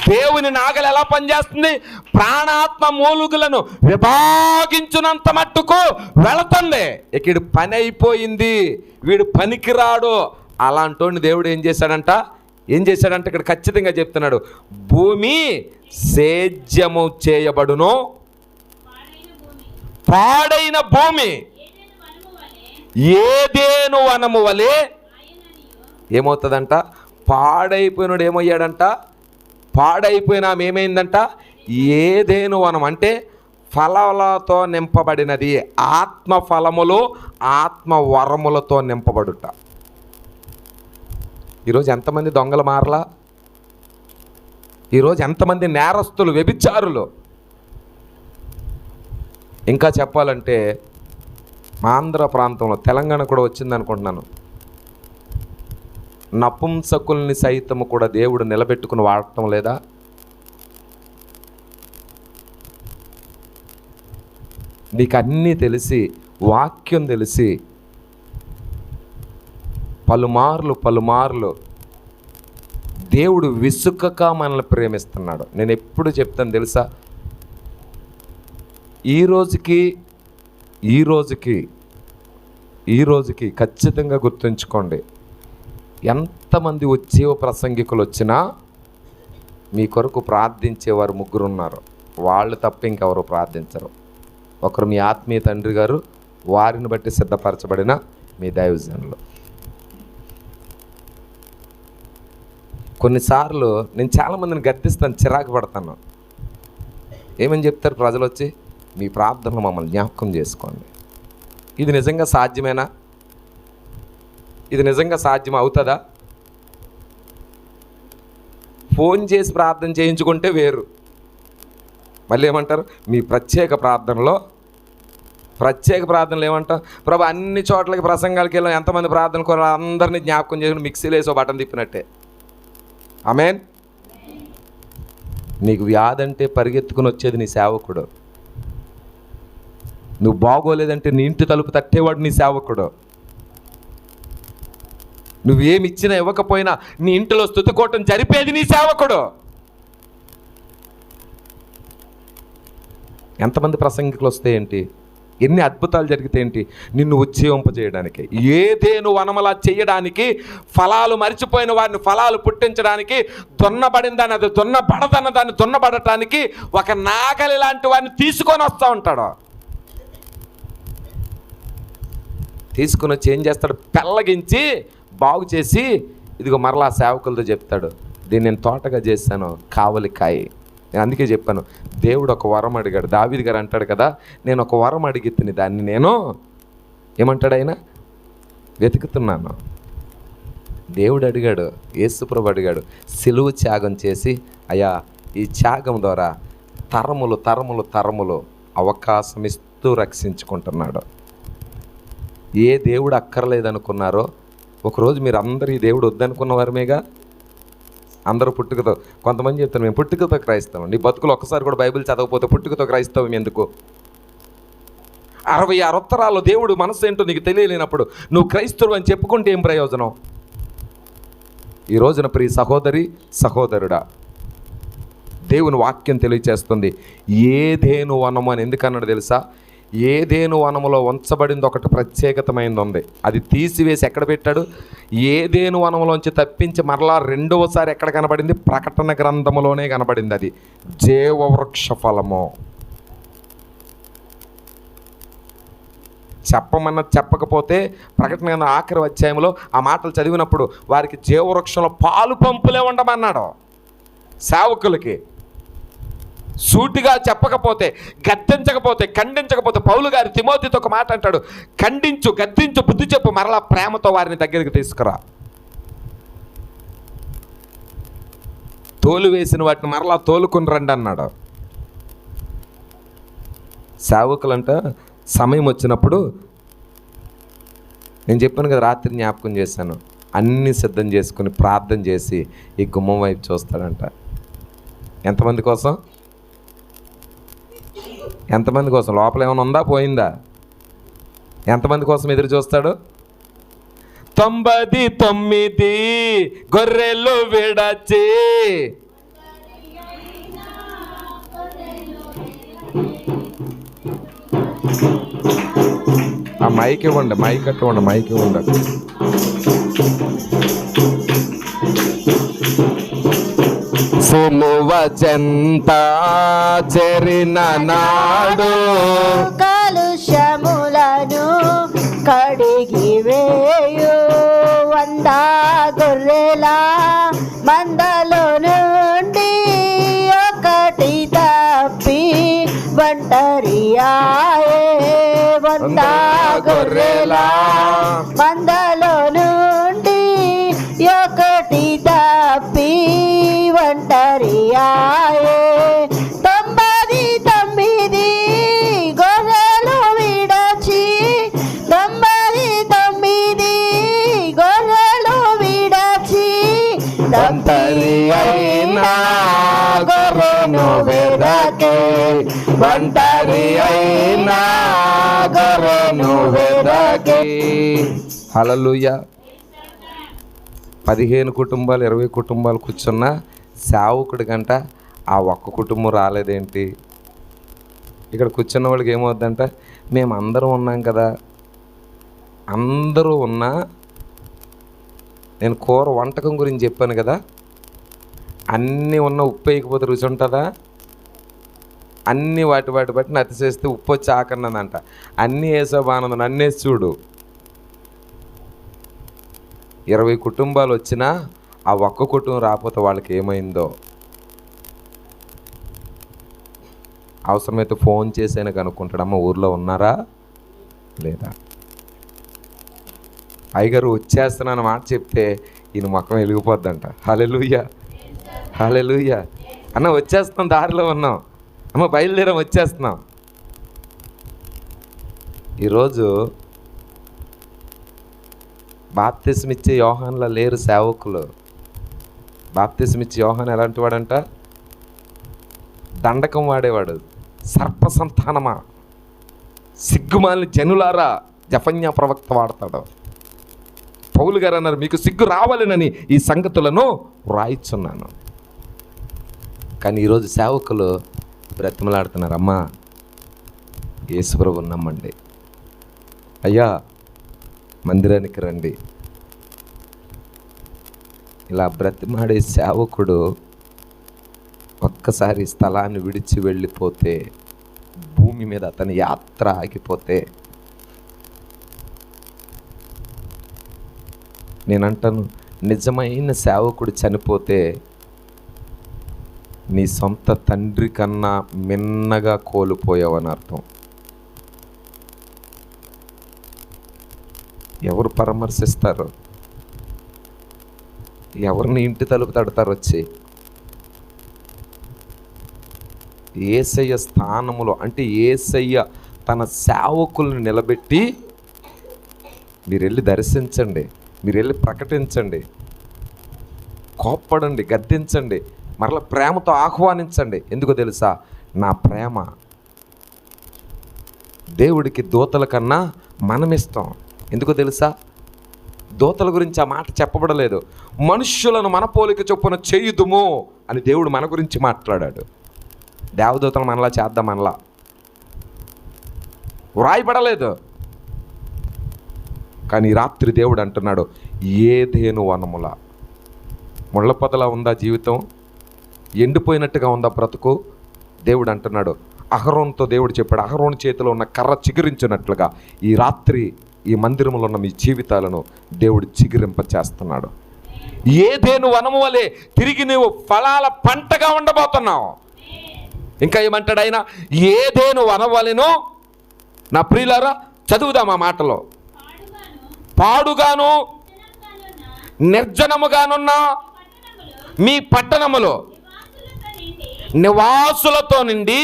దేవుని నాగలి ఎలా పనిచేస్తుంది? ప్రాణాత్మ మూలుగులను విభాగించునంత మట్టుకు వెళుతుంది. ఇక్కడ పని అయిపోయింది, వీడు పనికిరాడు అలాంటోని దేవుడు ఏం చేశాడంట? ఇక్కడ ఖచ్చితంగా చెప్తున్నాడు, భూమి సేద్యము చేయబడును, పాడైన భూమి ఏదేను వనము వలె ఏమవుతుందంట? పాడైపోయినాడు ఏమయ్యాడంట? పాడైపోయిన ఆమె ఏమైందంట? ఏదేను వనం అంటే ఫలాలతో నింపబడినది. ఆత్మ ఫలములు, ఆత్మ వరములతో నింపబడుట. ఈరోజు ఎంతమంది దొంగలు మారలా? ఈరోజు ఎంతమంది నేరస్తులు, వ్యభిచారులు? ఇంకా చెప్పాలంటే మా ఆంధ్ర ప్రాంతంలో, తెలంగాణ కూడా వచ్చింది అనుకుంటున్నాను, నపుంసకుల్ని సైతము కూడా దేవుడు నిలబెట్టుకుని వాడటం లేదా? నీకు అన్నీ తెలిసి, వాక్యం తెలిసి పలుమార్లు దేవుడు విసుకక మనల్ని ప్రేమిస్తున్నాడు. నేను ఎప్పుడు చెప్తాను తెలుసా? ఈ రోజుకి ఖచ్చితంగా గుర్తుంచుకోండి, ఎంతమంది ఉజ్జీవ ప్రసంగికులు వచ్చినా మీ కొరకు ప్రార్థించేవారు 3 ఉన్నారు. వాళ్ళు తప్ప ఇంకెవరు ప్రార్థించరు. ఒకరు మీ ఆత్మీయ తండ్రి గారు, వారిని బట్టి సిద్ధపరచబడిన మీ దైవజనులు. కొన్నిసార్లు నేను చాలామందిని గద్దిస్తాను, చిరాకు పడతాను. ఏమని చెప్తారు ప్రజలు వచ్చి? మీ ప్రార్థనలు మమ్మల్ని జ్ఞాపకం చేసుకోండి. ఇది నిజంగా సాధ్యమేనా? ఇది నిజంగా సాధ్యం అవుతుందా? ఫోన్ చేసి ప్రార్థన చేయించుకుంటే వేరు. మళ్ళీ ఏమంటారు, మీ ప్రత్యేక ప్రార్థనలు ఏమంటాం, ప్రభు అన్ని చోట్లకి ప్రసంగాలకి వెళ్ళాం, ఎంతమంది ప్రార్థన కోరాలి అందరినీ జ్ఞాపకం చేసుకుని మిక్సీలో వేసో బటన్ తిప్పినట్టే. ఆమేన్. నీకు వ్యాధి అంటే పరిగెత్తుకుని వచ్చేది నీ సేవకుడు. నువ్వు బాగోలేదంటే నీ ఇంటి తలుపు తట్టేవాడు నీ సేవకుడు. నువ్వేమి ఇచ్చినా ఇవ్వకపోయినా నీ ఇంటిలో స్తుతికోవటం జరిపేది నీ సేవకుడు. ఎంతమంది ప్రసంగికులు వస్తే ఏంటి, ఎన్ని అద్భుతాలు జరిగితే ఏంటి, నిన్ను ఉజ్జీవింపజేయడానికి, ఏదేను వనమలా చేయడానికి, ఫలాలు మరిచిపోయిన వారిని ఫలాలు పుట్టించడానికి, దున్నబడిన దాన్ని అది దున్నబడదన్న దాన్ని దున్నబడటానికి ఒక నాగలి లాంటి వారిని తీసుకొని వస్తూ ఉంటాడు. తీసుకుని వచ్చి ఏం చేస్తాడు, పెళ్ళగించి బాగు చేసి ఇదిగో మరలా సేవకులతో చెప్తాడు, దీన్ని నేను తోటగా చేశాను, కావలికాయ. నేను అందుకే చెప్పాను, దేవుడు ఒక వరం అడిగాడు. దావీదు గారు అంటాడు కదా, నేను ఒక వరం అడిగి తిని దాన్ని నేను ఏమంటాడు, ఆయన వెతుకుతున్నాను. దేవుడు అడిగాడు, యేసుప్రభు అడిగాడు, సిలువ త్యాగం చేసి, అయ్యా ఈ త్యాగం ద్వారా తరములు తరములు తరములు అవకాశం ఇస్తూ రక్షించుకుంటున్నాడు. ఏ దేవుడు అక్కర్లేదనుకున్నారో ఒకరోజు మీరు అందరూ ఈ దేవుడు వద్దనుకున్న వారమేగా. అందరూ పుట్టుకతో, కొంతమంది చెప్తారు మేము పుట్టుకతో క్రైస్తవం. నీ బతుకులు ఒక్కసారి కూడా బైబిల్ చదవకపోతే పుట్టుకతో క్రైస్తవం ఎందుకు? 66 ఉత్తరాల్లో దేవుడు మనసు ఏంటో నీకు తెలియలేనప్పుడు నువ్వు క్రైస్తవుడు అని చెప్పుకుంటే ఏం ప్రయోజనం? ఈ రోజున ప్రియ సహోదరి సహోదరుడా, దేవుని వాక్యం తెలియచేస్తుంది. ఏదేను వనము అని ఎందుకన్నాడు తెలుసా? ఏదేను వనములో ఉంచబడింది ఒకటి ప్రత్యేకతమైనది ఉంది, అది తీసివేసి ఎక్కడ పెట్టాడు? ఏదేను వనములోంచి తప్పించి మరలా రెండవసారి ఎక్కడ కనబడింది? ప్రకటన గ్రంథములోనే కనబడింది. అది జీవవృక్ష ఫలము. చెప్పకపోతే ప్రకటన గ్రంథం ఆఖరి అధ్యాయంలో ఆ మాటలు చదివినప్పుడు వారికి జీవవృక్షంలో పాలు పంపులే ఉండమన్నాడు. సేవకులకి సూటిగా చెప్పకపోతే, గద్దించకపోతే, ఖండించకపోతే, పౌలు గారి తిమోతితో ఒక మాట అంటాడు, ఖండించు, గద్దించు, బుద్ధి చెప్పు, మరలా ప్రేమతో వారిని దగ్గరికి తీసుకురా. తోలు వేసిన వాటిని మరలా తోలుకుని రండి అన్నాడు. సేవకులంట సమయం వచ్చినప్పుడు, నేను చెప్పాను కదా రాత్రి జ్ఞాపకం చేశాను, అన్నీ సిద్ధం చేసుకుని ప్రార్థన చేసి ఈ గుమ్మం వైపు చూస్తాడంట. ఎంతమంది కోసం? ఎంతమంది కోసం? లోపల ఏమైనా ఉందా, పోయిందా? ఎంతమంది కోసం ఎదురు చూస్తాడు? 99 గొర్రెలు విడచి ఆ మైక్ ఇవ్వండి, మైక్ అట్టు మైక్ ఇవ్వండి. సిలువ చెంత చెరిన నాడు కలుషములను కడిగి వేయు 100 గొర్రెల మందలో నుండి ఒకటి తప్పి ఒంటరియాయే. 100 గొర్రెల మందలో నుండి ఒకటి తప్పి ఒంటరియాయే. 99 గొర్రెలు విడచి 99 గొర్రెలు విడచి ఒంటరి అయినా గొర్రెను వెదకే, ఒంటరి అయినా గొర్రెను వెదకే. హల్లెలూయా. 15 కుటుంబాలు 20 కుటుంబాలు కూర్చున్న సేవకుడి కంట ఆ ఒక్క కుటుంబం రాలేదేంటి? ఇక్కడ కూర్చున్న వాళ్ళకి ఏమవుద్దంట, మేము అందరం ఉన్నాం కదా, అందరూ ఉన్నా నేను కూర వంటకం గురించి చెప్పాను కదా, అన్నీ ఉన్న ఉప్పు వేయకపోతే రుచి ఉంటుందా? అన్నీ వాటి బట్టి నత్తి చేస్తే ఉప్పు వచ్చి ఆకన్నదంట. అన్నీ వేసా బాగుంది, నన్నేసి చూడు. 20 కుటుంబాలు వచ్చినా ఆ ఒక్క కుటుంబం రాకపోతే వాళ్ళకి ఏమైందో. అవసరమైతే ఫోన్ చేసైనా కనుక్కుంటాడు, అమ్మ ఊర్లో ఉన్నారా లేదా? అయ్యగారు వచ్చేస్తున్నాను మాట చెప్తే ఈయన మొఖం వెలిగిపోద్దంట. హల్లెలూయా. హల్లెలూయా. అన్న వచ్చేస్తున్నాం, దారిలో ఉన్నాం, అమ్మ బయలుదేరాం, వచ్చేస్తున్నాం. ఈరోజు బాప్తిస్మ ఇచ్చే యోహాన్లా లేరు సేవకులు. బాప్తిస్మ ఇచ్చే యోహాన్ ఎలాంటి వాడంట? దండకం వాడేవాడు. సర్ప సంతానమా, సిగ్గుమాలిన జనులారా, జఫన్యా ప్రవక్త వాడతాడు. పౌలు గారు అన్నారు, మీకు సిగ్గు రావాలనని ఈ సంగతులను వ్రాయిచున్నాను. కానీ ఈరోజు సేవకులు బ్రతిమలాడుతున్నారు, అమ్మా యేసుప్రభుని నమ్మండి, అయ్యా మందిరానికి రండి. ఇలా బ్రతిమాడే సేవకుడు ఒక్కసారి స్థలాన్ని విడిచి వెళ్ళిపోతే, భూమి మీద అతని యాత్ర ఆగిపోతే, నేనంటాను నిజమైన సేవకుడు చనిపోతే నీ సొంత తండ్రి కన్నా మిన్నగా కోల్పోయావని అర్థం. ఎవరు పరామర్శిస్తారు? ఎవరిని ఇంటి తలుపు తడతారు వచ్చి? యేసయ్య స్థానములో, అంటే యేసయ్య తన సేవకులను నిలబెట్టి, మీరు వెళ్ళి దర్శించండి, మీరు వెళ్ళి ప్రకటించండి, కోప్పడండి, గద్దించండి, మరలా ప్రేమతో ఆహ్వానించండి. ఎందుకో తెలుసా? నా ప్రేమ దేవుడికి దూతల కన్నా మనమిస్తాం. ఎందుకో తెలుసా? దూతల గురించి ఆ మాట చెప్పబడలేదు. మనుష్యులను మన పోలిక చొప్పున చేయుదుము అని దేవుడు మన గురించి మాట్లాడాడు. దేవదూతలు మనలా చేద్దాం మనలా వ్రాయబడలేదు. కానీ రాత్రి దేవుడు అంటున్నాడు, ఏదేను వనముల ముళ్ళ పొదలా ఉందా జీవితం? ఎండిపోయినట్టుగా ఉందా బ్రతుకు? దేవుడు అంటున్నాడు, అహరోనుతో దేవుడు చెప్పాడు, అహరోను చేతిలో ఉన్న కర్ర చిగురించినట్లుగా ఈ రాత్రి ఈ మందిరంలో ఉన్న మీ జీవితాలను దేవుడు చిగురింప చేస్తున్నాడు. ఏదేను వనము వలె తిరిగి నువ్వు ఫలాల పంటగా ఉండబోతున్నావు. ఇంకా ఏమంటాడు ఆయన? ఏదేను వనవలెను. నా ప్రియులారా, చదువుదాం ఆ మాటలో. పాడుగాను నిర్జనముగానున్న మీ పట్టణములో నివాసులతో నిండి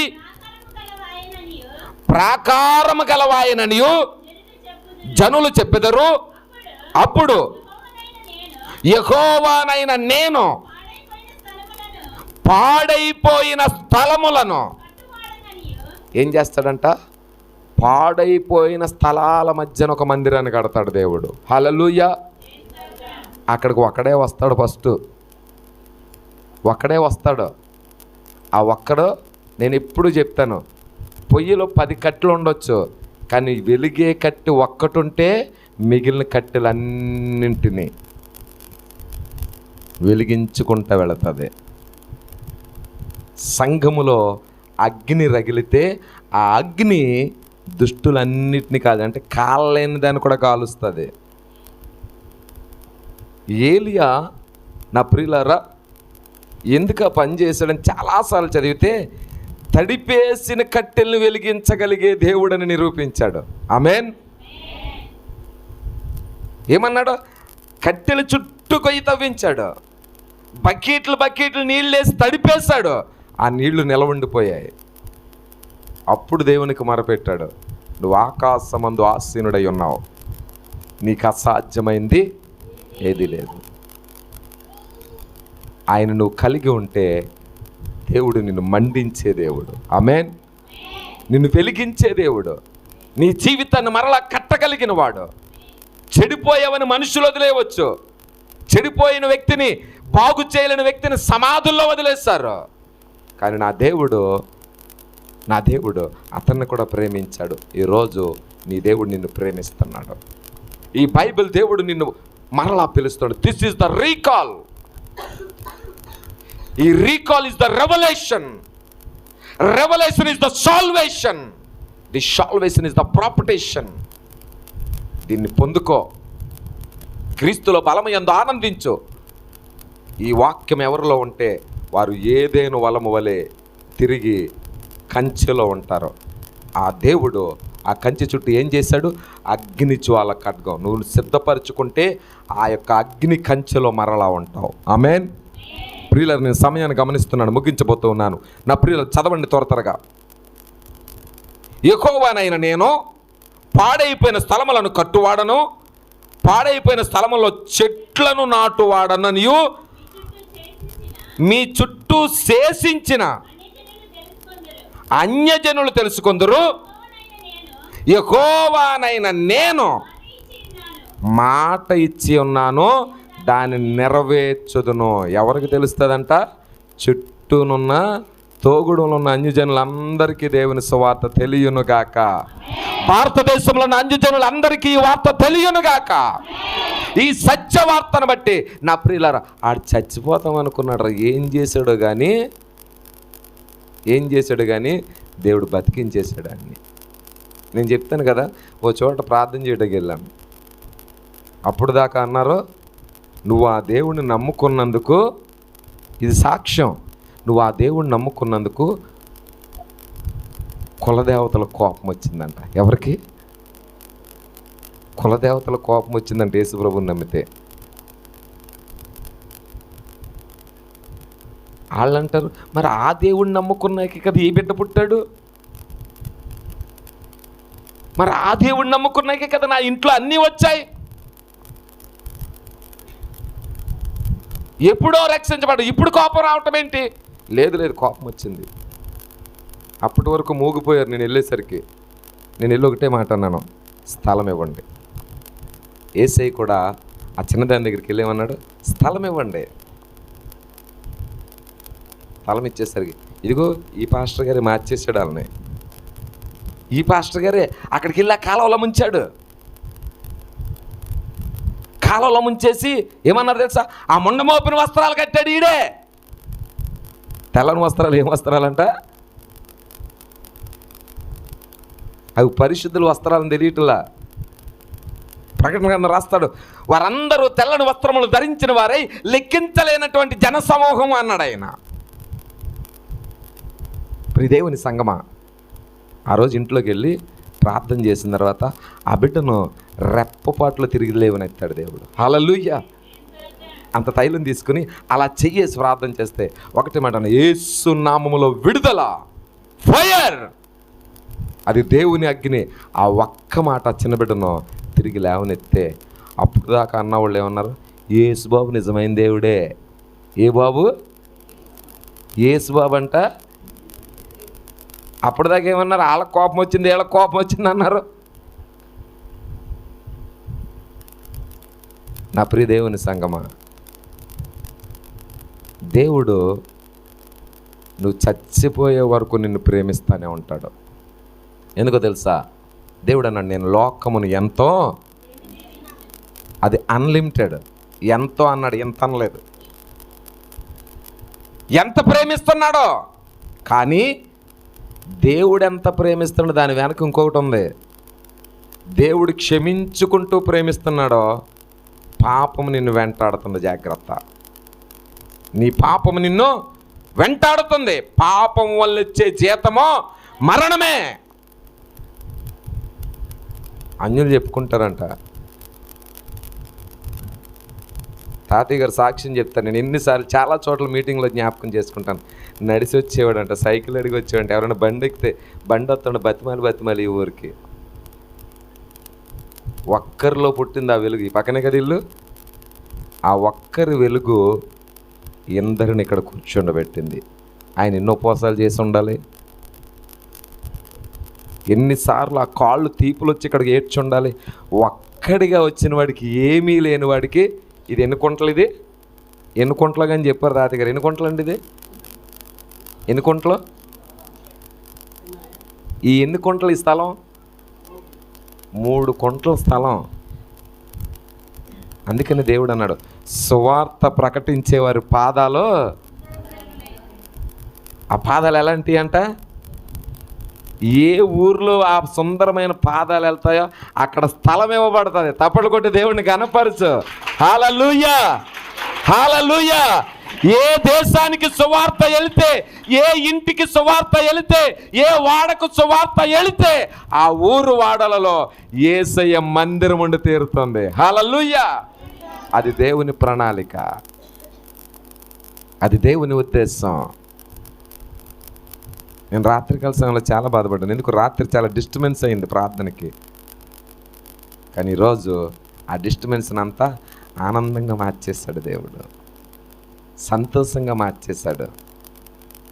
ప్రాకారము గలవాయననియు జనులు చెప్పెదరు. అప్పుడు యెహోవానైన నేను పాడైపోయిన స్థలములను ఏం చేస్తాడంట? పాడైపోయిన స్థలాల మధ్యన ఒక మందిరాన్ని కడతాడు దేవుడు. హల్లెలూయా. అక్కడికి ఒక్కడే వస్తాడు. ఫస్ట్ ఒక్కడే వస్తాడు. ఆ ఒక్కడు, నేను ఎప్పుడు చెప్తాను, పొయ్యిలో 10 కట్టెలు ఉండొచ్చు, కానీ వెలిగే కట్టె ఒక్కటుంటే మిగిలిన కట్టెలన్నింటినీ వెలిగించుకుంటూ వెళుతుంది. సంఘములో అగ్ని రగిలితే ఆ అగ్ని దుష్టులన్నిటినీ కాదు, అంటే కాళ్ళలేని దాన్ని కూడా కాలుస్తుంది. ఏలియా, నా ప్రియులారా, ఎందుకు ఆ పని చేశాడని చాలాసార్లు చదివితే తడిపేసిన కట్టెలను వెలిగించగలిగే దేవుడని నిరూపించాడు. ఆమేన్. ఏమన్నాడు? కట్టెల చుట్టూ కొయ్యి తవ్వించాడు, బకెట్లు నీళ్ళు వేసి తడిపేశాడు, ఆ నీళ్లు నిలవండిపోయాయి. అప్పుడు దేవునికి మొరపెట్టాడు, నువ్వు ఆకాశమందు ఆసీనుడై ఉన్నావు, నీకు అసాధ్యమైంది ఏది లేదు. ఆయన నువ్వు కలిగి ఉంటే దేవుడు నిన్ను మండించే దేవుడు. ఆమేన్. నిన్ను వెలిగించే దేవుడు, నీ జీవితాన్ని మరలా కట్టగలిగిన వాడు. చెడిపోయావని మనుషులు వదిలేయవచ్చు, చెడిపోయిన వ్యక్తిని, బాగు చేయలేని వ్యక్తిని సమాధుల్లో వదిలేస్తారు. కానీ నా దేవుడు అతన్ని కూడా ప్రేమించాడు. ఈరోజు నీ దేవుడు నిన్ను ప్రేమిస్తున్నాడు. ఈ బైబిల్ దేవుడు నిన్ను మరలా పిలుస్తాడు. This is the recall. ఈ recall is the revolution. Revolution is the salvation. The salvation is the preparation. దీన్ని పొందుకో. క్రీస్తులో బలమయందు ఆనందించు. ఈ వాక్యం ఎవరిలో ఉంటే వారు ఏదేను వలము వలె తిరిగి కంచెలో ఉంటారు. ఆ దేవుడు ఆ కంచె చుట్టూ ఏం చేశాడు? అగ్ని జ్వాల ఖడ్గం. నువ్వు సిద్ధపరచుకుంటే ఆ యొక్క అగ్ని కంచెలో మరలా ఉంటావు. ఆమేన్. ప్రియులారా, నేను సమయాన్ని గమనిస్తున్నాను, ముగించబోతూ ఉన్నాను. నా ప్రియులారా, చదవండి త్వరగా. యెహోవానైన నేను పాడైపోయిన స్థలములను కట్టువాడను, పాడైపోయిన స్థలములో చెట్లను నాటువాడననియు మీ చుట్టూ శేషించిన అన్యజనులు తెలుసుకొందురు. యెహోవానైన నేను మాట ఇచ్చి ఉన్నాను, దాన్ని నెరవేర్చుదును. ఎవరికి తెలుస్తుందంట? చుట్టూనున్న తోగుడులో ఉన్న అన్యజనులందరికీ దేవుని సువార్త తెలియనుగాక. భారతదేశంలో ఉన్న అన్యజనులందరికీ ఈ వార్త తెలియనుగాక. ఈ సత్యవార్తను బట్టి నా ప్రియులారా, ఆడు చచ్చిపోతాం అనుకున్నాడు. ఏం చేశాడు కానీ దేవుడు బతికించేశాడు అన్ని. నేను చెప్తాను కదా, ఓ చోట ప్రార్థన చేయడానికి వెళ్ళాను. అప్పుడు దాకా అన్నారు, నువ్వు ఆ దేవుడిని నమ్ముకున్నందుకు, ఇది సాక్ష్యం, నువ్వు ఆ దేవుడిని నమ్ముకున్నందుకు కులదేవతల కోపం వచ్చిందంట. ఎవరికి? కులదేవతల కోపం వచ్చిందంట యేసుప్రభుని నమ్మితే. వాళ్ళు అంటారు, మరి ఆ దేవుడిని నమ్ముకున్నాక కదా ఈ బిడ్డ పుట్టాడు, మరి ఆ దేవుడిని నమ్ముకున్నాకే కదా నా ఇంట్లో అన్నీ వచ్చాయి. ఎప్పుడో రక్షించబడ్డ, ఇప్పుడు కోపం రావటం ఏంటి? లేదు కోపం వచ్చింది. అప్పటి వరకు మూగిపోయారు. నేను వెళ్ళేసరికి నేను వెళ్ళి ఒకటే మాట అన్నాను, స్థలం ఇవ్వండి. యేసయ్య కూడా ఆ చిన్నదాని దగ్గరికి వెళ్ళేమన్నాడు, స్థలం ఇవ్వండి. స్థలం ఇచ్చేసరికి, ఇదిగో ఈ పాస్టర్ గారే మార్చేసాడు వాళ్ళని. ఈ పాస్టర్ గారే అక్కడికి వెళ్ళి ఆ కాలువలో ముంచాడు. కాలువలో ముంచేసి ఏమన్నారు తెలుసా? ఆ ముండమోపిన వస్త్రాలు కట్టాడు ఈడే. తెల్లని వస్త్రాలు ఏం వస్త్రాలంట? అవి పరిశుద్ధుల వస్త్రాలను తెలియట్లా. ప్రకటన గ్రంథం రాస్తాడు, వారందరూ తెల్లని వస్త్రములు ధరించిన వారై లెక్కించలేనటువంటి జనసమూహం అన్నాడు ఆయన. ప్రియదేవుని సంగమా, ఆ రోజు ఇంట్లోకి వెళ్ళి ప్రార్థన చేసిన తర్వాత ఆ బిడ్డను రెప్పపాట్లో తిరిగి లేవనెత్తాడు దేవుడు. హల్లెలూయా. అంత తైలం తీసుకుని అలా చెయ్యేసి ప్రార్థన చేస్తే ఒకటి మాట, యేసు నామములో విడుదల, ఫైర్. అది దేవుని అగ్ని. ఆ ఒక్క మాట చిన్న బిడ్డను తిరిగి లేవనెత్తే అప్పుడు దాకా అన్నవాళ్ళు ఏమన్నారు? యేసు బాబు నిజమైన దేవుడే. ఏ బాబు? యేసు బాబు అంట. అప్పటిదాకా ఏమన్నారు? వాళ్ళకి కోపం వచ్చింది, వీళ్ళకి కోపం వచ్చింది అన్నారు. నా ప్రియ దేవుని సంగమా, దేవుడు నువ్వు చచ్చిపోయే వరకు నిన్ను ప్రేమిస్తానే ఉంటాడు. ఎందుకో తెలుసా? దేవుడు అన్నాడు, నేను లోకమును ఎంతో, అది అన్లిమిటెడ్, ఎంతో అన్నాడు, ఎంత అనలేదు. ఎంత ప్రేమిస్తున్నాడో, కానీ దేవుడు ఎంత ప్రేమిస్తున్నాడో దాని వెనక ఇంకొకటి ఉంది. దేవుడు క్షమించుకుంటూ ప్రేమిస్తున్నాడో, పాపము నిన్ను వెంటాడుతుంది. జాగ్రత్త, నీ పాపము నిన్ను వెంటాడుతుంది. పాపం వల్ల వచ్చే జీతమో మరణమే. అన్యులు చెప్పుకుంటారంట. తాతయ్య గారు సాక్ష్యం చెప్తాను. నేను ఎన్నిసార్లు చాలా చోట్ల మీటింగ్లో జ్ఞాపకం చేసుకుంటాను. నడిచి వచ్చేవాడంట, సైకిల్ అడిగి వచ్చేవాడంట. ఎవరైనా బండి ఎక్కితే బండి వస్తాడు, బతిమాలి ఈ ఊరికి. ఒక్కరిలో పుట్టింది ఆ వెలుగు. ఈ పక్కనే కదా ఇల్లు. ఆ ఒక్కరి వెలుగు ఎందరిని ఇక్కడ కూర్చుండబెట్టింది. ఆయన ఎన్నో ఉపవాసాలు చేసి ఉండాలి. ఎన్నిసార్లు ఆ కాళ్ళు తీపులు వచ్చి ఇక్కడికి ఏడ్చి ఉండాలి. ఒక్కడిగా వచ్చిన వాడికి, ఏమీ లేని వాడికి, ఇది ఎన్ని కుంటలు? ఇది ఎన్ని కుంటలు కానీ చెప్పారు తాతయ్య గారు. ఎన్ని కుంటలు అండి ఇది? ఎన్ని కుంటలు? ఈ ఎన్ని కుంటలు? ఈ స్థలం 3 కుంటల స్థలం. అందుకని దేవుడు అన్నాడు, సువార్త ప్రకటించే వారి పాదాలు, ఆ పాదాలు ఎలాంటివి అంట? ఏ ఊర్లో ఆ సుందరమైన పాదాలు వెళ్తాయో అక్కడ స్థలం ఇవ్వబడుతుంది. తప్పలు కొట్టి దేవుడిని కనపరచు. హల్లెలూయా, హల్లెలూయా. ఏ దేశానికి సువార్త వెళితే, ఏ ఇంటికి సువార్త వెళితే, ఏ వాడకు సువార్త వెళితే ఆ ఊరు వాడలలో యేసయ్య మందిరం ఉండి తీరుతుంది. హల్లెలూయా. అది దేవుని ప్రణాళిక. అది దేవుని ఉద్దేశం. నేను రాత్రికాల సమయంలో చాలా బాధపడ్డాను. ఎందుకు రాత్రి చాలా డిస్టర్బెన్స్ అయింది ప్రార్థనకి. కానీ ఈరోజు ఆ డిస్టర్బెన్స్ని అంతా ఆనందంగా మార్చేశాడు దేవుడు, సంతోషంగా మార్చేశాడు.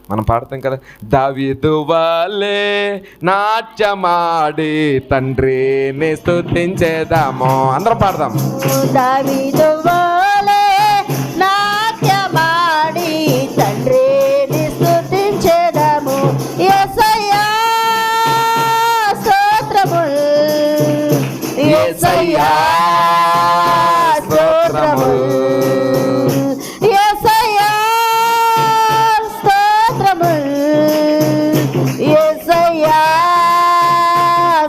మనం పాడతాం కదా, దావీదు వలే నాట్యమాడి తండ్రిని స్తుతించేదాము. అందరం పాడదాం. దావీదు వలె నాట్యమాడి తండ్రిని స్తుతించెదము. యేసయ్యా స్తోత్రముల్, యేసయ్యా స్తోత్రముల్, యేసయ్యా స్తోత్రముల్, యేసయ్యా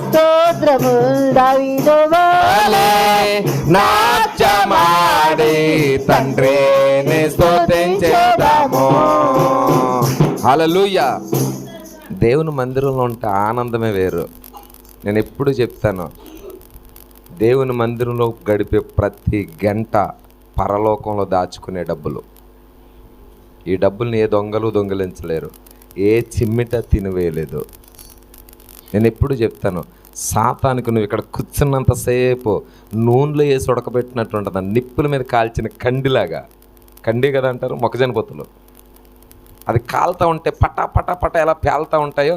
స్తోత్రముల్. దావీదు వలె నాట్యమాడి తండ్రిని స్తుతించేదాము. హల్లెలూయా. దేవుని మందిరంలో ఉంటే ఆనందమే వేరు. నేను ఎప్పుడు చెప్తాను, దేవుని మందిరంలో గడిపే ప్రతి గంట పరలోకంలో దాచుకునే డబ్బులు. ఈ డబ్బుల్ని ఏ దొంగలు దొంగిలించలేరు, ఏ చిమ్మిట తినివేయలేదు. నేను ఎప్పుడు చెప్తాను, సాతానికి నువ్వు ఇక్కడ కూర్చున్నంతసేపు నూనెలో వేసి ఉడకబెట్టినట్టు ఉంటుంది, నిప్పుల మీద కాల్చిన కండిలాగా. కండి కదా అంటారు మొక్కజొన్న పొత్తులు. అది కాలుతూ ఉంటే పటా పటా పట ఎలా పేలుతూ ఉంటాయో,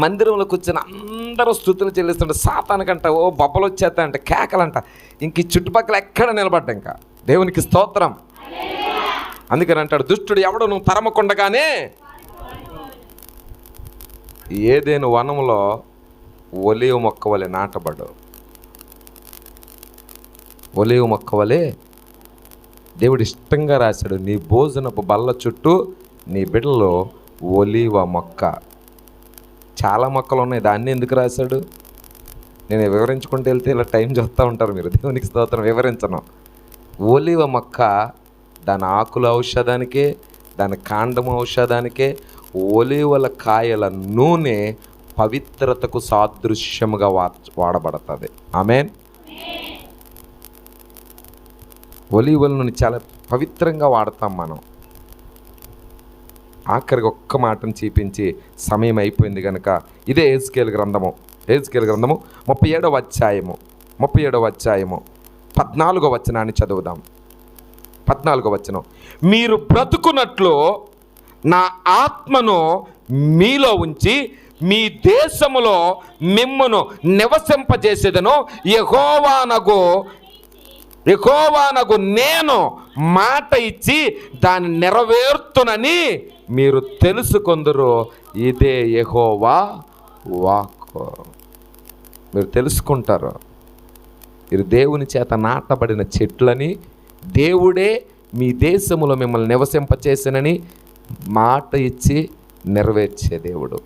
మందిరంలో కూర్చొని అందరూ స్తుతులు చెల్లిస్తుంటే సాతానికంట ఓ బొబ్బలు వచ్చేస్తాయంట, కేకలంట. ఇంక ఈ చుట్టుపక్కల ఎక్కడ నిలబడ్డా ఇంకా దేవునికి స్తోత్రం. అందుకని అంటాడు, దుష్టుడు ఎవడు నువ్వు తరమకుండగానే. ఏదేను వనంలో ఒలీవ మొక్క వలె నాటబడు. ఒలీవ మొక్క వలె దేవుడు ఇష్టంగా రాశాడు, నీ భోజనపు బల్ల చుట్టూ నీ బిడ్డలో ఒలీవ మొక్క. చాలా మొక్కలు ఉన్నాయి, దాన్ని ఎందుకు రాశాడు? నేను వివరించుకుంటూ వెళ్తే ఇలా టైం చూస్తూ ఉంటారు మీరు. దేవునికి స్తోత్రం. వివరించను. ఒలీవ మొక్క దాని ఆకుల ఔషధానికే, దాని కాండము ఔషధానికే, ఒలీవల కాయల నూనె పవిత్రతకు సాదృశ్యముగా వాడబడుతుంది. ఆమేన్. ఒలీవల నూనె చాలా పవిత్రంగా వాడతాం మనం. ఆఖరికి ఒక్క మాటను చూపించి సమయం అయిపోయింది కనుక, ఇదే యెహెజ్కేలు గ్రంథము 37వ అధ్యాయము 14వ వచనాన్ని చదువుదాం. 14వ వచనం, మీరు బ్రతుకున్నట్లు నా ఆత్మను మీలో ఉంచి మీ దేశములో మిమ్మును నివసింపజేసేదను. యెహోవానగు నేను మాట ఇచ్చి దాన్ని నెరవేర్తునని మీరు తెలుసుకొందురు. ఇదే యెహోవా వాక్కు. మీరు తెలుసుకుంటారు. మీరు దేవుని చేత నాటబడిన చెట్లని, దేవుడే మీ దేశములో మిమ్మల్ని నివసింపచేసినని మాట ఇచ్చి నెరవేర్చే దేవుడు.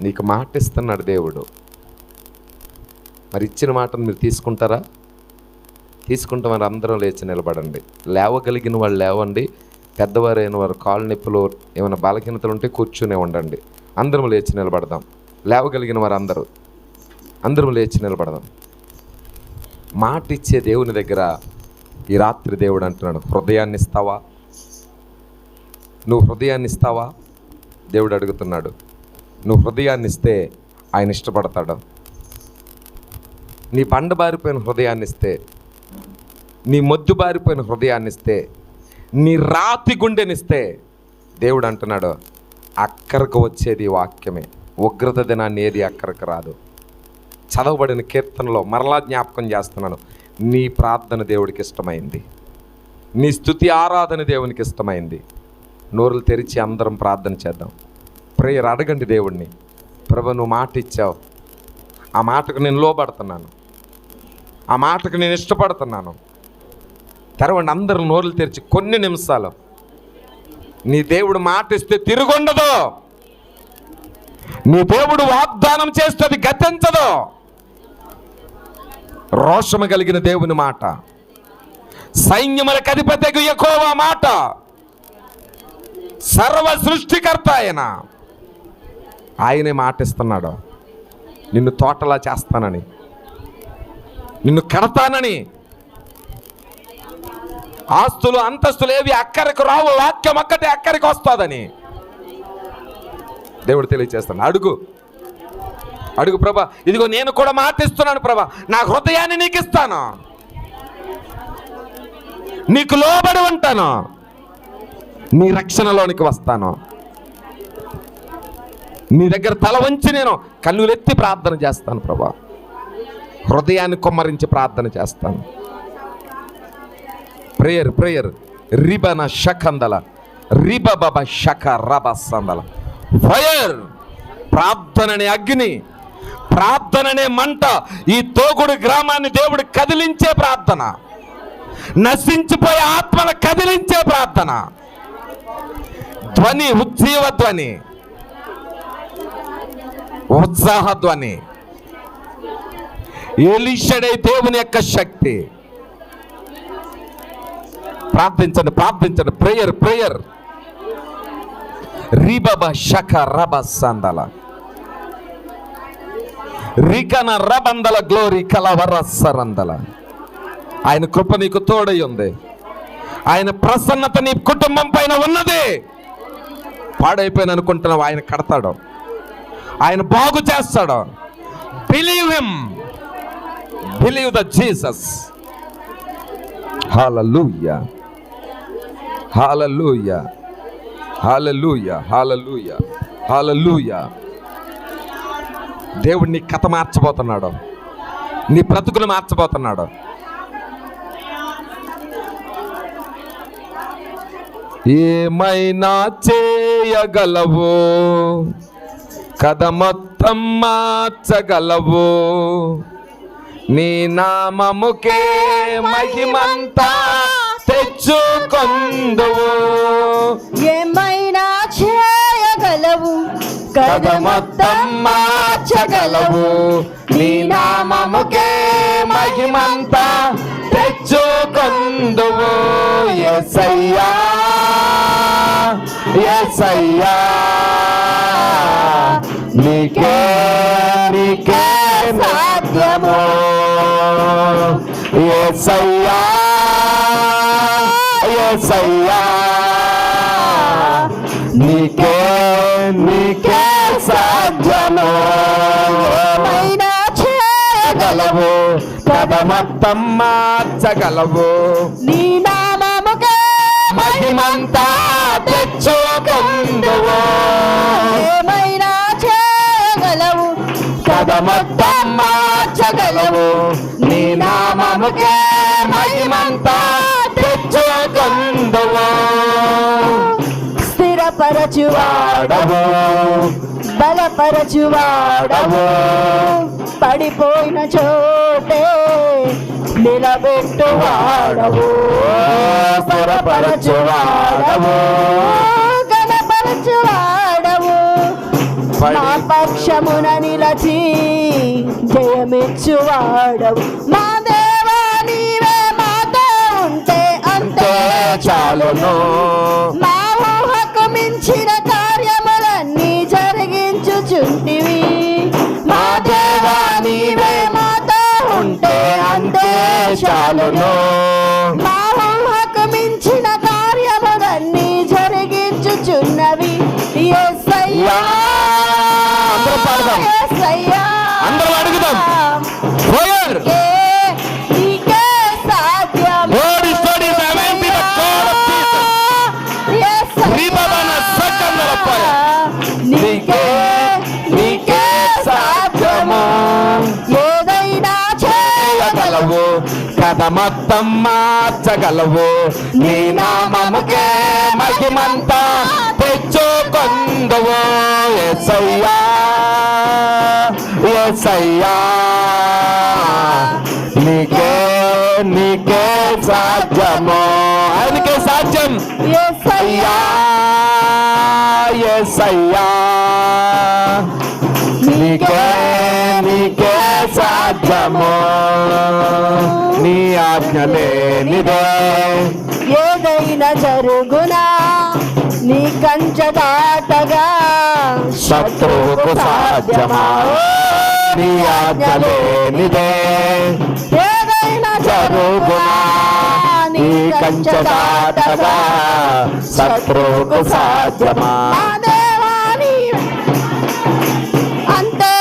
నీకు మాట ఇస్తున్నాడు దేవుడు. మరి ఇచ్చిన మాటను మీరు తీసుకుంటారా? తీసుకుంటామని అందరం లేచి నిలబడండి. లేవగలిగిన వాళ్ళు లేవండి. పెద్దవారైన వారు కాళ్ళు నొప్పులు ఏమైనా బలహీనతలు ఉంటే కూర్చునే ఉండండి. అందరం లేచి నిలబడదాం. లేవగలిగిన వారు అందరం లేచి నిలబడదాం. మాట ఇచ్చే దేవుని దగ్గర ఈ రాత్రి దేవుడు అంటున్నాడు, హృదయాన్ని ఇస్తావా? నువ్వు హృదయాన్ని ఇస్తావా? దేవుడు అడుగుతున్నాడు. నువ్వు హృదయాన్ని ఇస్తే ఆయన ఇష్టపడతాడు. నీ బండబారిపోయిన హృదయాన్ని ఇస్తే, నీ మొద్దు బారిపోయిన హృదయాన్ని ఇస్తే, నీ రాతి గుండెనిస్తే దేవుడు అంటున్నాడు, అక్కరకు వచ్చేది వాక్యమే. ఉగ్రత దినాన్ని ఏది అక్కరకు రాదు. చదవబడిన కీర్తనలో మరలా జ్ఞాపకం చేస్తున్నాను, నీ ప్రార్థన దేవుడికి ఇష్టమైంది, నీ స్తుతి ఆరాధన దేవునికి ఇష్టమైంది. నోరులు తెరిచి అందరం ప్రార్థన చేద్దాం. ప్రేయర్ అడగండి దేవుడిని. ప్రభు, నువ్వు మాట ఇచ్చావు, ఆ మాటకు నేను లోబడుతున్నాను, ఆ మాటకు నేను ఇష్టపడుతున్నాను. తెరవండి అందరూ నోరులు తెరిచి కొన్ని నిమిషాలు. నీ దేవుడు మాట ఇస్తే తిరుగుండదు. నీ దేవుడు వాగ్దానం చేస్తే అది గతించదు. రోషము కలిగిన దేవుని మాట, సైన్యములకు అధిపతియగు యెహోవా మాట, సర్వ సృష్టికర్త ఆయనే మాట ఇస్తున్నాడు. నిన్ను తోటలా చేస్తానని, నిన్ను కడతానని, ఆస్తులు అంతస్తులు ఏవి అక్కడికి రావు, వాక్యం ఒక్కటే అక్కడికి వస్తుందని దేవుడు తెలియజేస్తాను. అడుగు ప్రభా, ఇదిగో నేను కూడా మాటిస్తున్నాను ప్రభా, నా హృదయాన్ని నీకు ఇస్తాను, నీకు లోబడి ఉంటాను, నీ రక్షణలోనికి వస్తాను, నీ దగ్గర తల వంచి నేను కన్నులెత్తి ప్రార్థన చేస్తాను ప్రభా, హృదయాన్ని కొమ్మరించి ప్రార్థన చేస్తాను. ప్రేయర్ రిబన షకందల రిబబ షక రబసందల ఫైర్. ప్రార్థననే అగ్ని, ప్రార్థననే మంట. ఈ తోగుడు గ్రామాన్ని దేవుడు కదిలించే ప్రార్థన, నశించిపోయే ఆత్మను కదిలించే ప్రార్థన. ధ్వని, ఉజ్జీవ ధ్వని, ఉత్సాహ ధ్వని, ఎలీషడై దేవుని యొక్క శక్తి. ప్రార్థించండి. ప్రేయర్ రిబబ షక రబసందల రికన రబందల గ్లోరీ కలవరసరందల. ఆయన కృప నీకు తోడై ఉంది, ఆయన ప్రసన్నత నీ కుటుంబం పైన ఉన్నది. పాడైపోయిన అనుకుంటున్నావు, ఆయన కడతాడు, ఆయన బాగు చేస్తాడు. Believe him, believe the Jesus. Hallelujah, hallelujah, hallelujah, hallelujah, hallelujah. దేవుడు నీ కథ మార్చబోతున్నాడు, నీ బ్రతుకును మార్చబోతున్నాడు. ఏమైనా చేయగలవు, కథ మొత్తం మార్చగలవు, నీ నామముకే మహిమంతా తెచ్చుకొందువు. ఏమైనా చేయగలవు, కథ మొత్తం మార్చగలవు, నీ నామముకే మహిమంతా తెచ్చుకొందువు. యేసయ్యా, యేసయ్యా, నీకే సాధ్యము. యేసయ్యా, యేసయ్యా, నీకే సాధ్యము. ఏమైనా చేయగలవు, కథ మొత్తం మార్చగలవు, నీ నామముకే మహిమంతా తెచ్చుకొందువు. ఏమైనా చేయగలవు, కథ మొత్తం మార్చగలవు, నీ నామముకే మహిమంతా తెచ్చుకొందువు. స్థిరపరచువాడవు, బలపరచువాడవు, పడిపోయిన చోటే నిలబెట్టువాడవు. స్థిరపరచువాడవు, గణపరచువాడవు, మా పక్షమున నిలచి జయమిచ్చువాడవు. మా దేవా, నీవే మాతో ఉంటే అంతే చాలును. మా ఊహకు మించిన కార్యములన్నీ జరిగించుచుంటివి. మా దేవా, నీవే మాతో ఉంటే అంతే చాలును. మా ఊహకు మించిన కార్యములన్నీ జరిగించుచున్నవి. యేసయ్యా, అందరూ పాడదాం, యేసయ్యా, అందరూ అడుగుదాం. నీకే సాధ్యం. నీకే సాధ్యము. ఏదైనా చేయగలవు, కథ మొత్తం మార్చగలవు, నీ నామముకే మహిమంతా తెచ్చుకొందువు. యేసయ్యా, యేసయ్యా, నీకే సాధ్యము. ఆయనకే సాధ్యం. యేసయ్యా, యేసయ్యా, నీకే సాధ్యము. నీ ఆజ్ఞ లేనిదే ఏదైనా జరుగునా, నీ కంచె దాటగా శత్రువుకు సాధ్యమా. నీ ఆజ్ఞ లేనిదే ఏదైనా జరుగునా, ఈ కంచె దాటగా శత్రువుకు సాధ్యమా? నా దేవా నీవే అంతే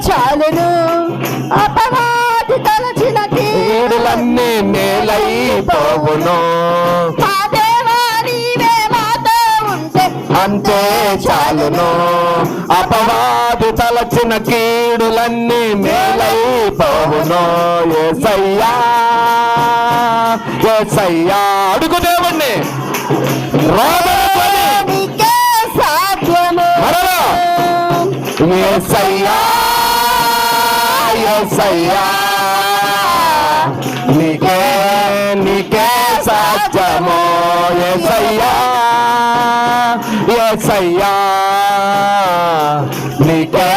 చాలును, అపవాది తలచిన కీడులన్నీ మేలైపోవును. మా దేవా నీవే మాతో ఉంటే అంతే చాలును, అపవాది తలచిన కీడులన్నీ మేలైపోవును. యేసయ్యా యేసయ్యా అడుగు దేవుణ్ణి, రాబోయే నీకే సాధ్యము. మరలా యేసయ్యా యేసయ్యా నీకే నీకే సాధ్యము. యేసయ్యా యేసయ్యా నీకే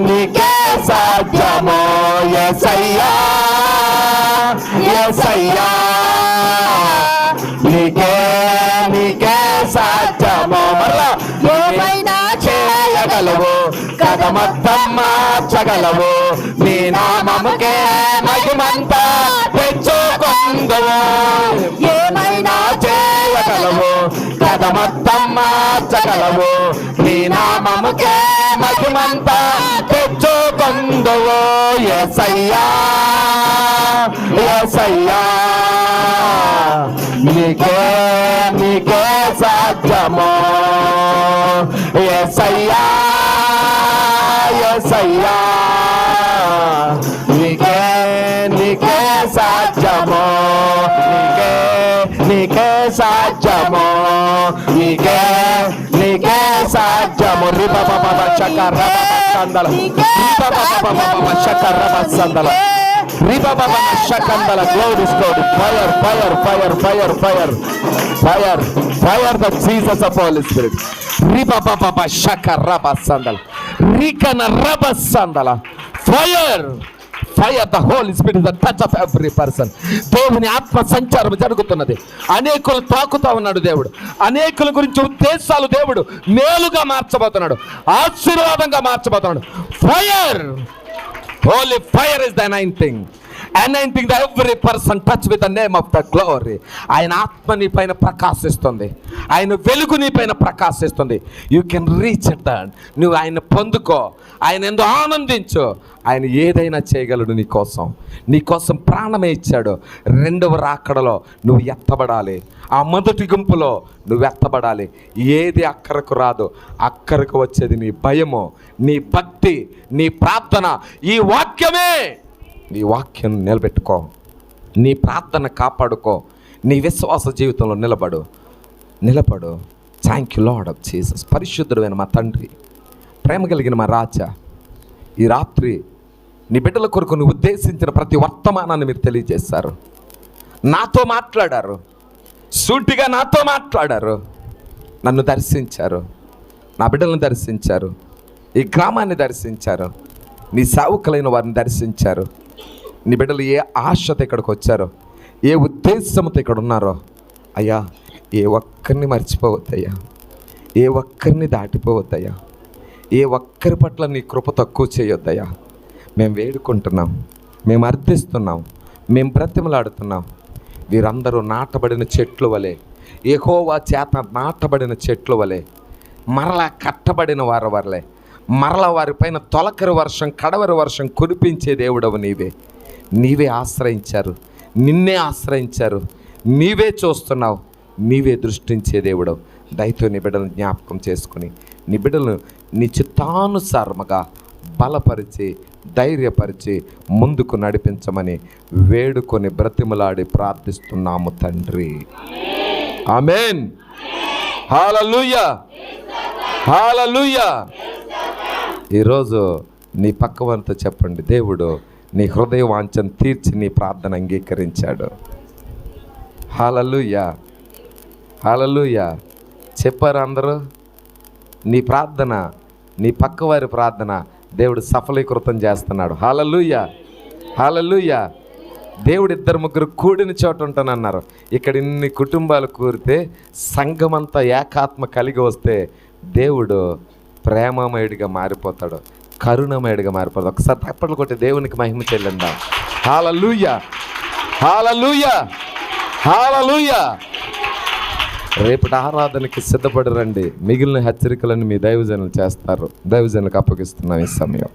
నీకే సాధ్యము. యేసయ్యా యేసయ్యా నీకే నీకే సాధ్యము. మరలా ఏమైనా చేయగలవు, కథ మొత్తం మార్చగలవు. నీ నామముకే మహిమంతా తెచ్చుకొందువు. ఏమైనా చేయగలవు, కథ మొత్తం మార్చగలవు. నీ నామముకే మహిమంతా తెచ్చుకొందువు. యేసయ్యా యేసయ్యా నీకే నీకే సాధ్యము. యేసయ్యా యేసయ్యా నీకే నీకే సాధ్యము. నీకే నీకే సాధ్యము. నీకే నీకే సాధ్యము. రిబబబ చకర సందల రిబబబబ చకర సందల రిబబబ షకందల. Glory story fire fire fire fire fire fire fire the Jesus of holy spirit. రిబబబ షకర సందల రికన రబ సందల fire fire the holy spirit the touch of every person. దేవుని ఆత్మ సంచారం జరుగుతున్నది. అనేకులు తాకుతా ఉన్నాడు దేవుడు. అనేకుల గురించి ఉద్దేశాలు దేవుడు మేలుగా మార్చబోతున్నాడు, ఆశీర్వాదంగా మార్చబోతున్నాడు. Fire holy fire is the anointing the every person touch with the name of the glory. ఆయన ఆత్మ నీ పైన ప్రకాశిస్తుంది, ఆయన వెలుగు నీ పైన ప్రకాశిస్తుంది. You can reach it. నువ్వు ఆయన పొందుకో, ఆయన ఎందు ఆనందించు. ఆయన ఏదైనా చేయగలడు నీ కోసం ప్రాణమే ఇచ్చాడు. రెండవ రాకడలో నువ్వు ఎత్తబడాలి. ఆ మొదటి గుంపులో నువ్వు ఎత్తబడాలి. ఏది అక్కరకు రాదు, అక్కరకు వచ్చేది నీ భయము, నీ భక్తి, నీ ప్రార్థన. ఈ వాక్యమే. నీ వాక్యం నిలబెట్టుకో, నీ ప్రార్థన కాపాడుకో, నీ విశ్వాస జీవితంలో నిలబడు. Thank you lord of Jesus. పరిశుద్ధుడైన మా తండ్రి, ప్రేమ కలిగిన మా రాజా, ఈ రాత్రి నీ బిడ్డల కొరకు నువ్వు ఉద్దేశించిన ప్రతి వర్తమానాన్ని మీరు తెలియజేశారు. నాతో మాట్లాడారు, సూటిగా నాతో మాట్లాడారు. నన్ను దర్శించారు, నా బిడ్డలను దర్శించారు, ఈ గ్రామాన్ని దర్శించారు, నీ సేవకులైన వారిని దర్శించారు. నీ బిడ్డలు ఏ ఆశతో ఇక్కడికి వచ్చారో, ఏ ఉద్దేశంతో ఇక్కడ ఉన్నారో అయ్యా, ఏ ఒక్కరిని మర్చిపోవద్దయ్యా, ఏ ఒక్కరిని దాటిపోవద్దయ్యా, ఏ ఒక్కరి పట్ల నీ కృప తక్కువ చేయొద్దయ్యా. మేము వేడుకుంటున్నాం, మేము అర్థిస్తున్నాం, మేము బ్రతిమలాడుతున్నాం. వీరందరూ నాటబడిన చెట్లు వలె, యెహోవా చేత నాటబడిన చెట్లు వలె, మరలా కట్టబడిన వారి వలె, మరలా వారిపైన తొలకరి వర్షం, కడవరి వర్షం కురిపించే దేవుడవు నీవే ఆశ్రయించారు, నిన్నే ఆశ్రయించారు, నీవే చూస్తున్నావు, నీవే దృష్టించే దేవుడవు. దయతో నీ బిడ్డలను జ్ఞాపకం చేసుకుని నీ బిడ్డలను నీ చిత్తానుసారముగా బలపరిచి ధైర్యపరిచి ముందుకు నడిపించమని వేడుకొని బ్రతిమలాడి ప్రార్థిస్తున్నాము తండ్రి. ఆమేన్. హల్లెలూయా, హల్లెలూయా. ఈరోజు నీ పక్కవంతా చెప్పండి, దేవుడు నీ హృదయ వాంఛను తీర్చి నీ ప్రార్థన అంగీకరించాడు. హల్లెలూయా, హల్లెలూయా. చెప్పారు అందరూ? నీ ప్రార్థన, నీ పక్కవారి ప్రార్థన దేవుడు సఫలీకృతం చేస్తున్నాడు. హల్లెలూయా, హల్లెలూయా. దేవుడు 2-3 కూడిన చోట ఉంటానన్నారు. ఇక్కడ ఇన్ని కుటుంబాలు కూరితే, సంఘమంతా ఏకాత్మ కలిగి వస్తే దేవుడు ప్రేమమయుడిగా మారిపోతాడు, కరుణమయుడిగా మారిపోతాడు. ఒకసారి తప్పట్లు కొట్టి దేవునికి మహిమ చెల్లిందాం. హల్లెలూయా, హల్లెలూయా, హల్లెలూయా. రేపటి ఆరాధనకి సిద్ధపడి రండి. మిగిలిన హెచ్చరికలను మీ దైవజనులు చేస్తారు. దైవజనులకు అప్పగిస్తున్నాం ఈ సమయం.